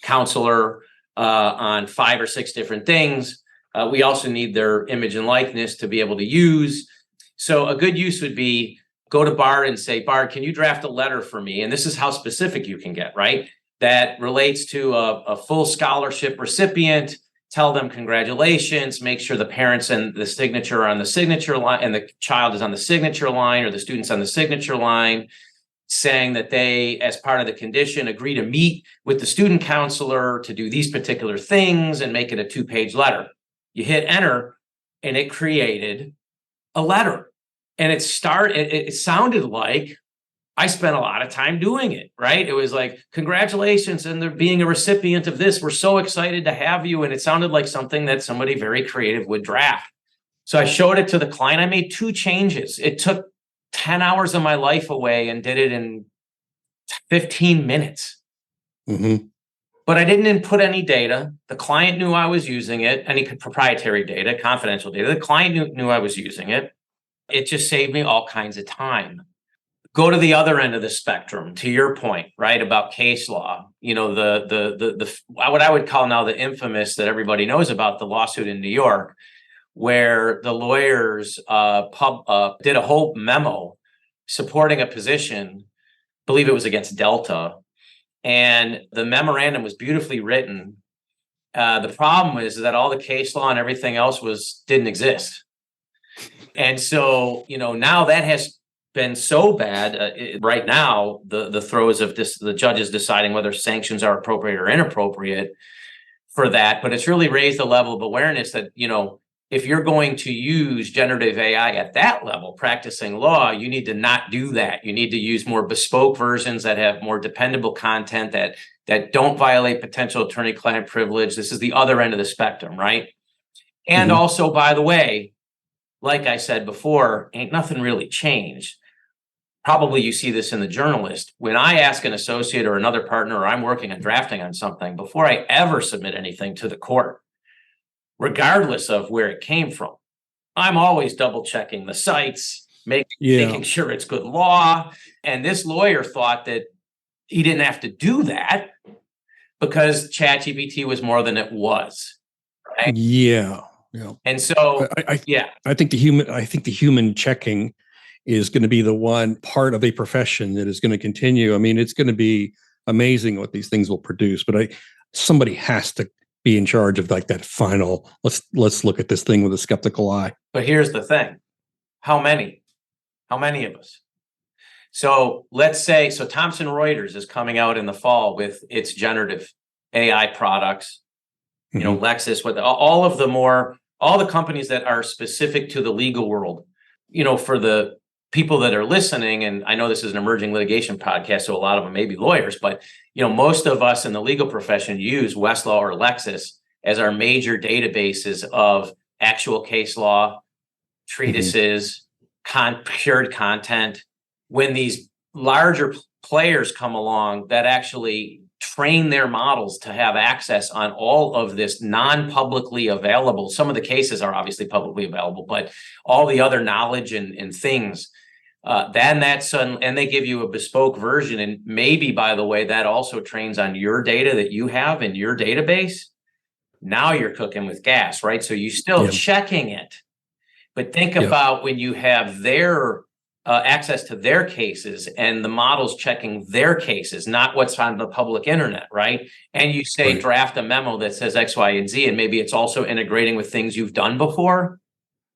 Speaker 2: counselor on 5 or 6 different things. We also need their image and likeness to be able to use. So a good use would be go to Bard and say, Bard, can you draft a letter for me? And this is how specific you can get, right? That relates to a full scholarship recipient. Tell them congratulations, make sure the parents and the signature are on the signature line and the child is on the signature line or the student's on the signature line, saying that they, as part of the condition, agree to meet with the student counselor to do these particular things and make it a 2-page letter. You hit enter and it created a letter. And it sounded like I spent a lot of time doing it, right? It was like, congratulations, and they're being a recipient of this. We're so excited to have you. And it sounded like something that somebody very creative would draft. So I showed it to the client. I made 2 changes. It took 10 hours of my life away and did it in 15 minutes.
Speaker 1: Mm-hmm.
Speaker 2: But I didn't input any data. The client knew I was using it, any proprietary data, confidential data. The client knew I was using it. It just saved me all kinds of time. Go to the other end of the spectrum, to your point, right, about case law. You know, the what I would call now the infamous that everybody knows about, the lawsuit in New York, where the lawyers did a whole memo supporting a position, I believe it was against Delta, and the memorandum was beautifully written. The problem is that all the case law and everything else didn't exist. And so, you know, now that has been so bad right now, the throes of this, the judges deciding whether sanctions are appropriate or inappropriate for that. But it's really raised the level of awareness that, you know, if you're going to use generative AI at that level, practicing law, you need to not do that. You need to use more bespoke versions that have more dependable content that don't violate potential attorney-client privilege. This is the other end of the spectrum, right? And also, by the way, like I said before, ain't nothing really changed. Probably you see this in the journalist. When I ask an associate or another partner, or I'm working on drafting on something, before I ever submit anything to the court, regardless of where it came from, I'm always double checking the sites, making sure it's good law. And this lawyer thought that he didn't have to do that because ChatGPT was more than it was. Right?
Speaker 1: Yeah. Yeah.
Speaker 2: And so,
Speaker 1: I think the human checking is going to be the one part of a profession that is going to continue. I mean, it's going to be amazing what these things will produce, but somebody has to be in charge of like that final, let's look at this thing with a skeptical eye.
Speaker 2: But here's the thing. How many of us? So let's say, Thomson Reuters is coming out in the fall with its generative AI products, you know, Lexis, with all the companies that are specific to the legal world. You know, for the people that are listening, and I know this is an emerging litigation podcast, so a lot of them may be lawyers, but, you know, most of us in the legal profession use Westlaw or Lexis as our major databases of actual case law, treatises, procured content. When these larger players come along that actually train their models to have access on all of this non-publicly available, some of the cases are obviously publicly available, but all the other knowledge and things, and they give you a bespoke version. And maybe, by the way, that also trains on your data that you have in your database. Now you're cooking with gas, right? So you're still checking it. But think about when you have their access to their cases and the models checking their cases, not what's on the public internet, right? And you say draft a memo that says X, Y, and Z, and maybe it's also integrating with things you've done before.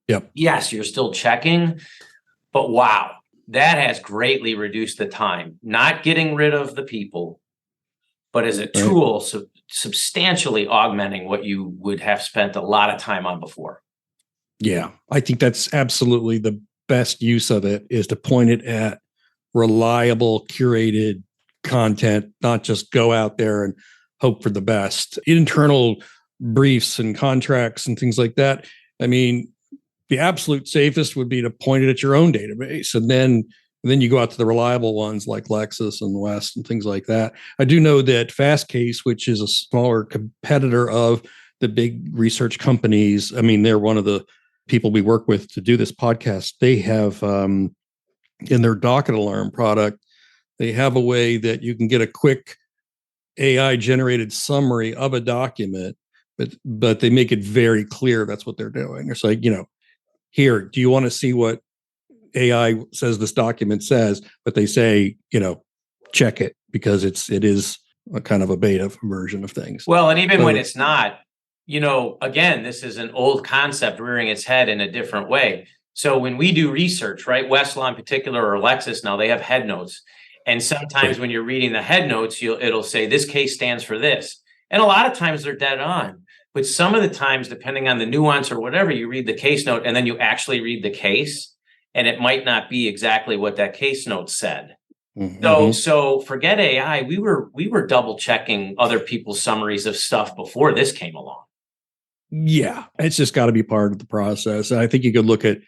Speaker 1: Yep.
Speaker 2: Yes, you're still checking, but wow, that has greatly reduced the time. Not getting rid of the people, but as a tool, substantially augmenting what you would have spent a lot of time on before.
Speaker 1: Yeah, I think that's absolutely the best use of it, is to point it at reliable, curated content, not just go out there and hope for the best. Internal briefs and contracts and things like that. I mean, the absolute safest would be to point it at your own database, and then you go out to the reliable ones like Lexis and West and things like that. I do know that Fastcase, which is a smaller competitor of the big research companies, I mean, they're one of the people we work with to do this podcast, they have in their docket alarm product, they have a way that you can get a quick AI generated summary of a document, but they make it very clear that's what they're doing. It's like, here, do you want to see what AI says this document says? But they say, check it, because it is a kind of a beta version of things.
Speaker 2: Well, and even when it's not, again, this is an old concept rearing its head in a different way. So when we do research, right, Westlaw in particular, or Lexis now, they have head notes. And sometimes when you're reading the head notes, it'll say this case stands for this. And a lot of times they're dead on. But some of the times, depending on the nuance or whatever, you read the case note and then you actually read the case, and it might not be exactly what that case note said. Mm-hmm. So forget AI. We were double checking other people's summaries of stuff before this came along.
Speaker 1: Yeah, it's just got to be part of the process. And I think you could look at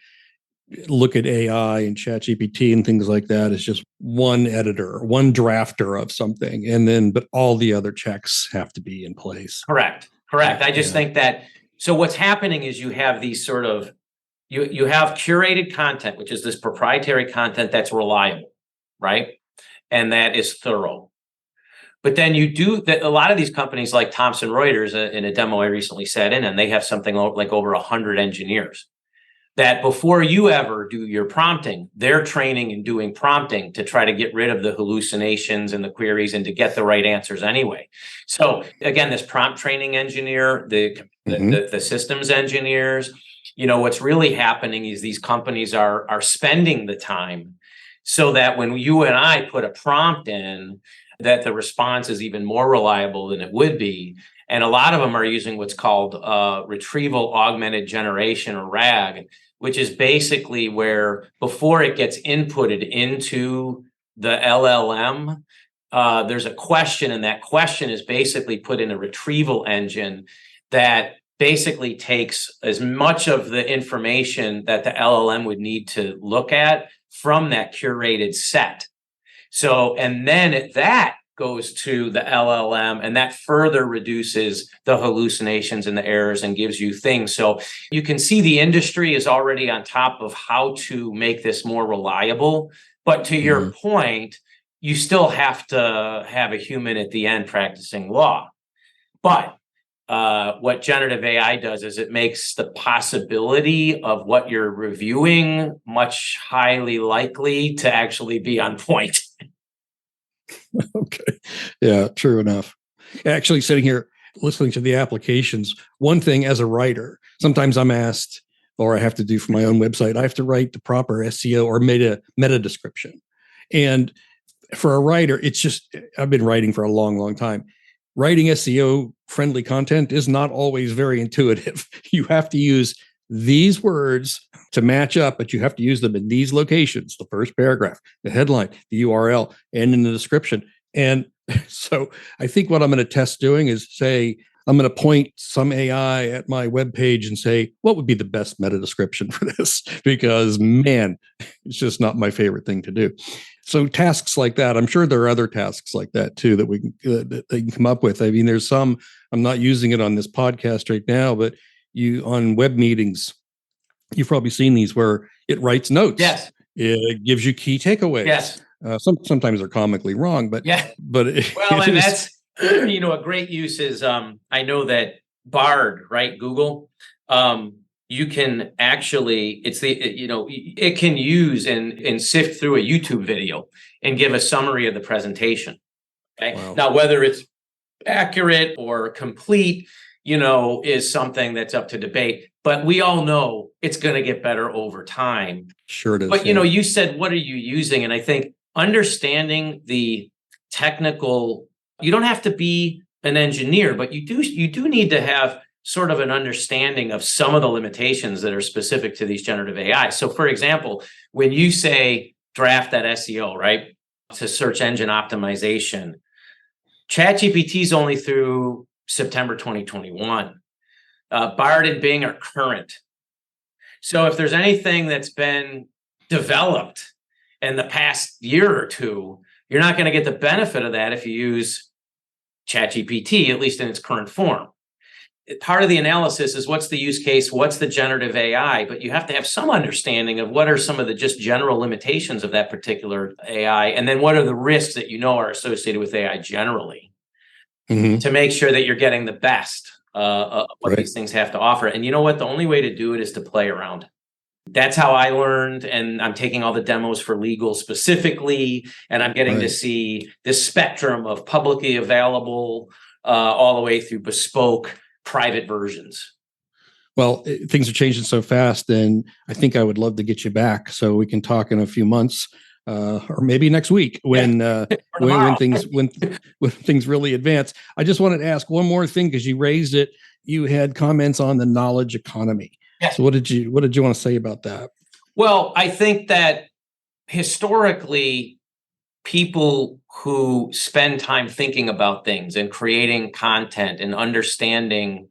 Speaker 1: AI and ChatGPT and things like that as just one editor, one drafter of something, but all the other checks have to be in place.
Speaker 2: Correct. I just think that, so what's happening is you have these sort of, you have curated content, which is this proprietary content that's reliable, right? And that is thorough. But then you do that. A lot of these companies like Thomson Reuters, in a demo I recently sat in, and they have something like over 100 engineers that before you ever do your prompting, they're training and doing prompting to try to get rid of the hallucinations and the queries and to get the right answers anyway. So again, this prompt training engineer, the systems engineers, what's really happening is these companies are spending the time so that when you and I put a prompt in, that the response is even more reliable than it would be. And a lot of them are using what's called retrieval augmented generation, or RAG, which is basically where before it gets inputted into the LLM, there's a question, and that question is basically put in a retrieval engine that basically takes as much of the information that the LLM would need to look at from that curated set. So, and then that goes to the LLM, and that further reduces the hallucinations and the errors and gives you things. So you can see the industry is already on top of how to make this more reliable. But to your point, you still have to have a human at the end practicing law. But what generative AI does is it makes the possibility of what you're reviewing much highly likely to actually be on point.
Speaker 1: Okay. Yeah, true enough. Actually, sitting here listening to the applications, one thing as a writer, sometimes I'm asked, or I have to do for my own website, I have to write the proper SEO or meta description. And for a writer, it's just, I've been writing for a long, long time. Writing SEO friendly content is not always very intuitive. You have to use these words to match up, but you have to use them in these locations: the first paragraph, the headline, the URL, and in the description. And so I think what I'm going to test doing is say, I'm going to point some AI at my webpage and say, what would be the best meta description for this? Because, man, it's just not my favorite thing to do. So tasks like that, I'm sure there are other tasks like that too that we can that they can come up with. I mean, there's some, I'm not using it on this podcast right now, but on web meetings, you've probably seen these where it writes notes.
Speaker 2: Yes.
Speaker 1: It gives you key takeaways.
Speaker 2: Yes.
Speaker 1: Sometimes they're comically wrong, but
Speaker 2: yeah.
Speaker 1: But
Speaker 2: that's a great use is I know that Bard, right? Google, you can actually, it can use and sift through a YouTube video and give a summary of the presentation. Okay. Wow. Now, whether it's accurate or complete, is something that's up to debate. But we all know it's going to get better over time.
Speaker 1: Sure it is.
Speaker 2: But, you said, what are you using? And I think understanding the technical, you don't have to be an engineer, but you do need to have sort of an understanding of some of the limitations that are specific to these generative AI. So, for example, when you say draft that SEO, right, to search engine optimization, ChatGPT is only through September 2021. Bard and Bing are current. So if there's anything that's been developed in the past year or two, you're not going to get the benefit of that if you use ChatGPT, at least in its current form. part of the analysis is what's the use case, what's the generative AI, but you have to have some understanding of what are some of the just general limitations of that particular AI, and then what are the risks that are associated with AI generally, to make sure that you're getting the best of what these things have to offer. And you know what? The only way to do it is to play around. That's how I learned, and I'm taking all the demos for legal specifically, and I'm getting to see this spectrum of publicly available all the way through bespoke private versions.
Speaker 1: Well, things are changing so fast, and I think I would love to get you back so we can talk in a few months, or maybe next week when things really advance. I just wanted to ask one more thing because you raised it. You had comments on the knowledge economy.
Speaker 2: Yes.
Speaker 1: So what did you want to say about that?
Speaker 2: Well, I think that historically, people who spend time thinking about things and creating content and understanding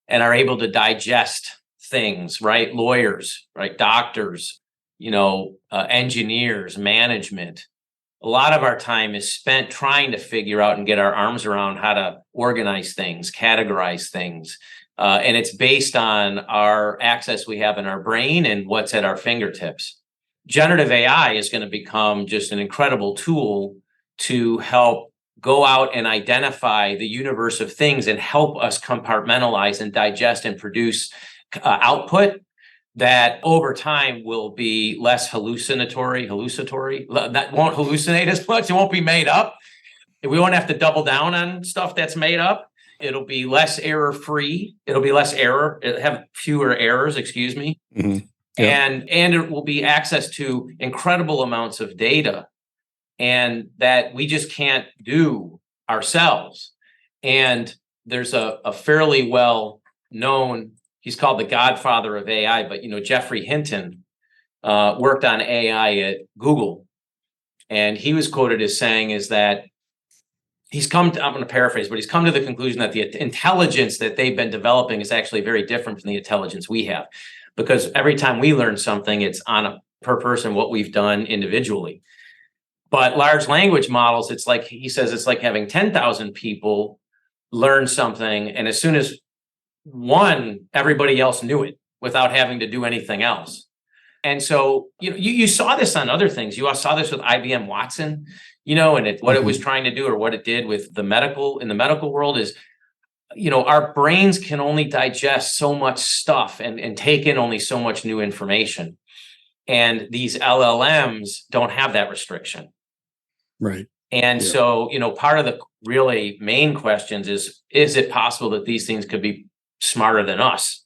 Speaker 2: and are able to digest things, right? Lawyers, right? Doctors, engineers, management. A lot of our time is spent trying to figure out and get our arms around how to organize things, categorize things. And it's based on our access we have in our brain and what's at our fingertips. Generative AI is going to become just an incredible tool to help go out and identify the universe of things and help us compartmentalize and digest and produce output that over time will be less hallucinatory. That won't hallucinate as much. It won't be made up. We won't have to double down on stuff that's made up. It'll be less error-free. It'll have fewer errors, excuse me.
Speaker 1: Mm-hmm. Yep.
Speaker 2: And it will be access to incredible amounts of data, and that we just can't do ourselves. And there's a fairly well-known, he's called the godfather of AI, but Geoffrey Hinton worked on AI at Google. And he was quoted as saying is that I'm going to paraphrase, but he's come to the conclusion that the intelligence that they've been developing is actually very different from the intelligence we have. Because every time we learn something, it's on a per person what we've done individually. But large language models, he says it's like having 10,000 people learn something, and as soon as everybody else knew it without having to do anything else. And so you saw this on other things. You saw this with IBM Watson, and what it was trying to do, or what it did with in the medical world is, our brains can only digest so much stuff and take in only so much new information. And these LLMs don't have that restriction.
Speaker 1: Right.
Speaker 2: And so, part of the really main questions is it possible that these things could be smarter than us?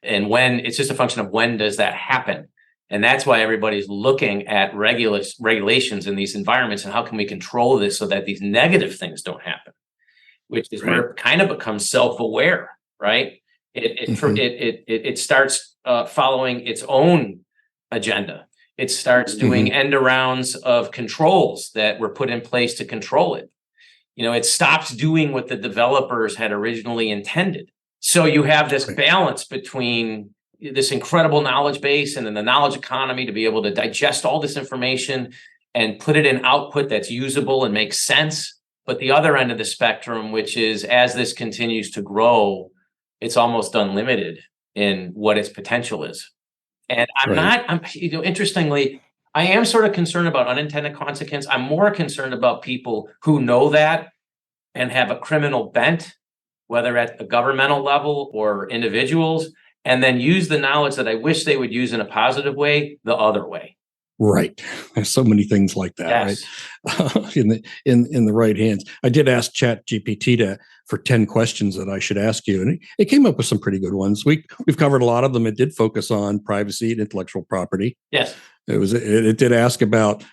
Speaker 2: And it's just a function of when does that happen? And that's why everybody's looking at regulations in these environments and how can we control this so that these negative things don't happen, which is where it kind of becomes self-aware, right? It starts following its own agenda. It starts doing end arounds of controls that were put in place to control it. It stops doing what the developers had originally intended. So you have this balance between this incredible knowledge base and then the knowledge economy to be able to digest all this information and put it in output that's usable and makes sense. But the other end of the spectrum, which is as this continues to grow, it's almost unlimited in what its potential is. And interestingly, I am sort of concerned about unintended consequence. I'm more concerned about people who know that and have a criminal bent, whether at the governmental level or individuals, and then use the knowledge that I wish they would use in a positive way, the other way.
Speaker 1: Right. There's so many things like that, right? in the right hands. I did ask ChatGPT for 10 questions that I should ask you, and it came up with some pretty good ones. We've covered a lot of them. It did focus on privacy and intellectual property.
Speaker 2: Yes.
Speaker 1: It did ask about,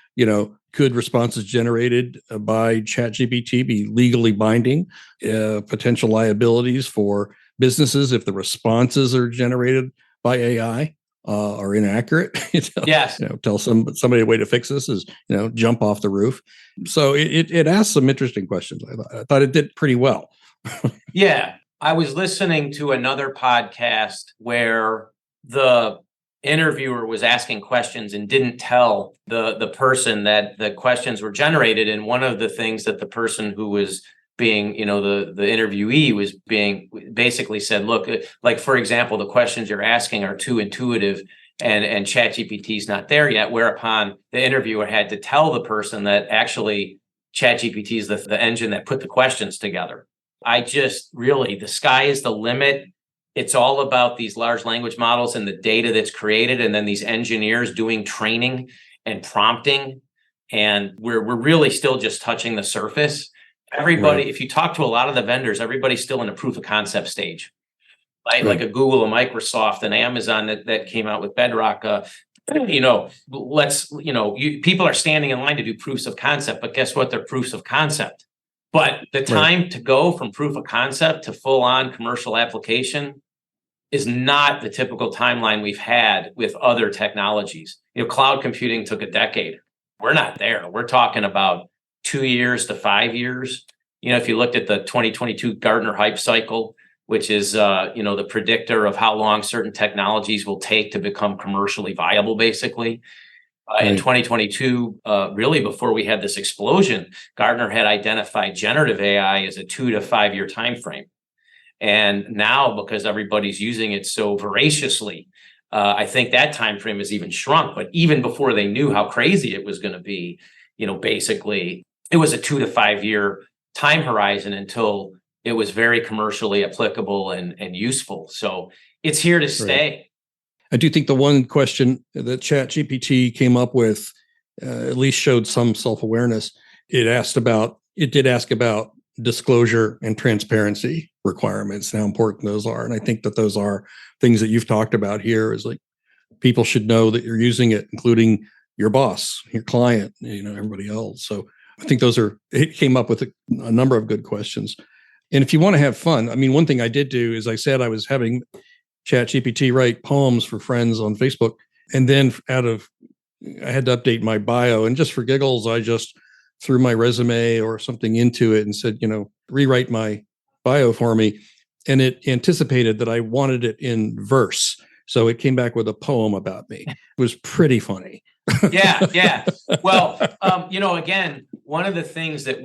Speaker 1: could responses generated by ChatGPT be legally binding? Potential liabilities for businesses if the responses are generated by AI are inaccurate.
Speaker 2: Yes.
Speaker 1: Tell somebody a way to fix this is, jump off the roof. So it asked some interesting questions. I thought it did pretty well.
Speaker 2: Yeah. I was listening to another podcast where the interviewer was asking questions and didn't tell the person that the questions were generated. And one of the things that the person who was being, the interviewee was being basically said, look, like, for example, the questions you're asking are too intuitive and ChatGPT is not there yet, whereupon the interviewer had to tell the person that actually ChatGPT is the engine that put the questions together. The sky is the limit. It's all about these large language models and the data that's created, and then these engineers doing training and prompting. And we're really still just touching the surface. Everybody, if you talk to a lot of the vendors, everybody's still in a proof of concept stage, right? Like a Google, a Microsoft, and Amazon that came out with Bedrock. People are standing in line to do proofs of concept, but guess what? They're proofs of concept. But the time to go from proof of concept to full on commercial application is not the typical timeline we've had with other technologies. Cloud computing took a decade. We're not there. We're talking about 2 years to 5 years. If you looked at the 2022 Gartner hype cycle, which is, the predictor of how long certain technologies will take to become commercially viable, basically. In 2022, really before we had this explosion, Gartner had identified generative AI as a 2 to 5 year time frame. And now, because everybody's using it so voraciously, I think that time frame has even shrunk. But even before they knew how crazy it was going to be, basically, it was a 2 to 5 year time horizon until it was very commercially applicable and useful. So it's here to stay.
Speaker 1: I do think the one question that ChatGPT came up with at least showed some self-awareness. It did ask about disclosure and transparency requirements, and how important those are. And I think that those are things that you've talked about here, is like people should know that you're using it, including your boss, your client, everybody else. So I think it came up with a number of good questions. And if you want to have fun, one thing I did do is I said I was having ChatGPT write poems for friends on Facebook. And then I had to update my bio. And just for giggles, I just threw my resume or something into it and said, rewrite my bio for me. And it anticipated that I wanted it in verse. So it came back with a poem about me. It was pretty funny.
Speaker 2: Yeah. Well, again, one of the things that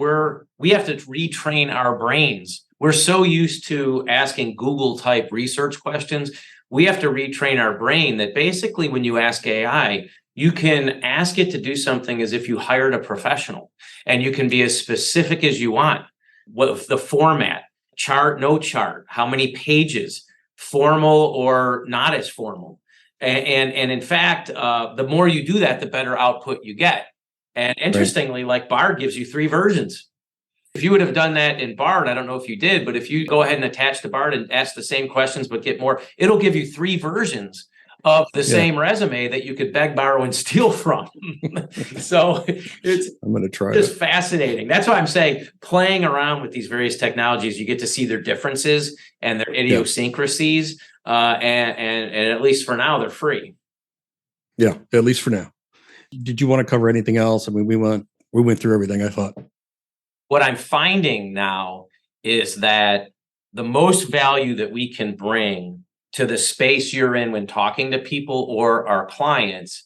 Speaker 2: we have to retrain our brains. We're so used to asking Google type research questions. We have to retrain our brain that basically when you ask AI, you can ask it to do something as if you hired a professional, and you can be as specific as you want. What the format, chart, no chart, how many pages, formal or not as formal. And in fact, the more you do that, the better output you get. And interestingly, like Bard gives you 3 versions. If you would have done that in Bard, I don't know if you did, but if you go ahead and attach to Bard and ask the same questions but get more, it'll give you 3 versions of the same resume that you could beg, borrow, and steal from. So I'm going to try just fascinating. That's why I'm saying playing around with these various technologies, you get to see their differences and their idiosyncrasies. And at least for now, they're free.
Speaker 1: Yeah, at least for now. Did you want to cover anything else? We went through everything, I thought.
Speaker 2: What I'm finding now is that the most value that we can bring to the space you're in when talking to people or our clients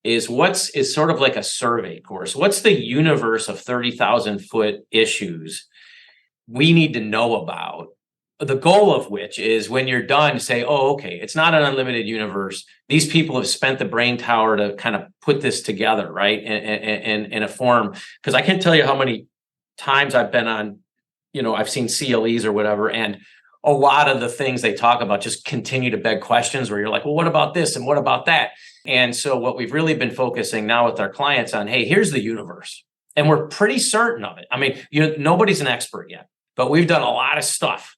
Speaker 2: is sort of like a survey course. What's the universe of 30,000 foot issues we need to know about? The goal of which is when you're done, say, oh, okay, it's not an unlimited universe. These people have spent the brain tower to kind of put this together, right? In a form, because I can't tell you how many times I've been on, I've seen CLEs or whatever, and a lot of the things they talk about just continue to beg questions where you're like, well, what about this? And what about that? And so what we've really been focusing now with our clients on, hey, here's the universe. And we're pretty certain of it. Nobody's an expert yet, but we've done a lot of stuff.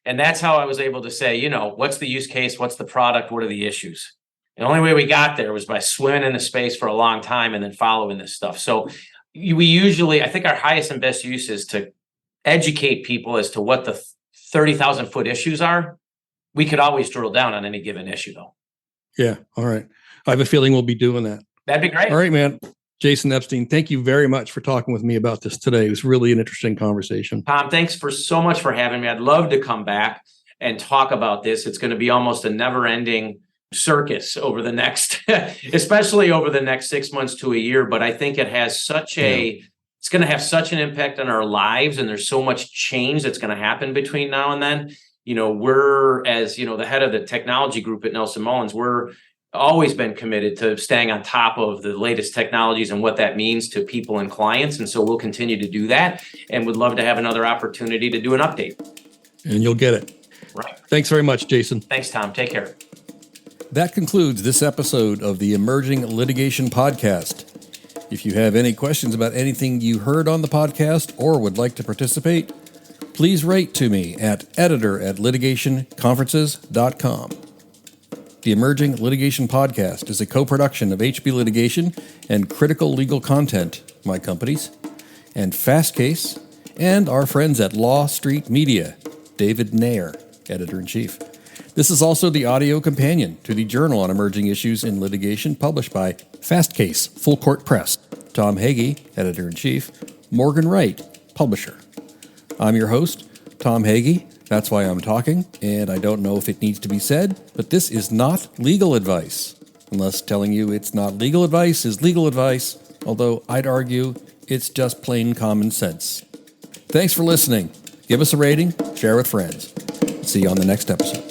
Speaker 2: And that's how I was able to say, what's the use case? What's the product? What are the issues? The only way we got there was by swimming in the space for a long time and then following this stuff. So I think our highest and best use is to educate people as to what the 30,000 foot issues are. We could always drill down on any given issue, though.
Speaker 1: Yeah. All right. I have a feeling we'll be doing that.
Speaker 2: That'd be great.
Speaker 1: All right, man. Jason Epstein, thank you very much for talking with me about this today. It was really an interesting conversation.
Speaker 2: Tom, thanks so much for having me. I'd love to come back and talk about this. It's going to be almost a never-ending circus over the next, especially over the next 6 months to a year. But I think it has such a it's going to have such an impact on our lives, and there's so much change that's going to happen between now and then. We're, as the head of the technology group at Nelson Mullins, we're always been committed to staying on top of the latest technologies and what that means to people and clients. And so we'll continue to do that, and would love to have another opportunity to do an update.
Speaker 1: And you'll get it.
Speaker 2: Right.
Speaker 1: Thanks very much, Jason.
Speaker 2: Thanks, Tom. Take care.
Speaker 1: That concludes this episode of the Emerging Litigation Podcast. If you have any questions about anything you heard on the podcast or would like to participate, please write to me at editor@litigationconferences.com. The Emerging Litigation Podcast is a co-production of HB Litigation and Critical Legal Content, my companies, and Fastcase, and our friends at Law Street Media, David Nair, Editor-in-Chief. This is also the audio companion to the Journal on Emerging Issues in Litigation published by Fastcase, Full Court Press. Tom Hagy, Editor-in-Chief, Morgan Wright, Publisher. I'm your host, Tom Hagy. That's why I'm talking, and I don't know if it needs to be said, but this is not legal advice. Unless telling you it's not legal advice is legal advice, although I'd argue it's just plain common sense. Thanks for listening. Give us a rating, share with friends. See you on the next episode.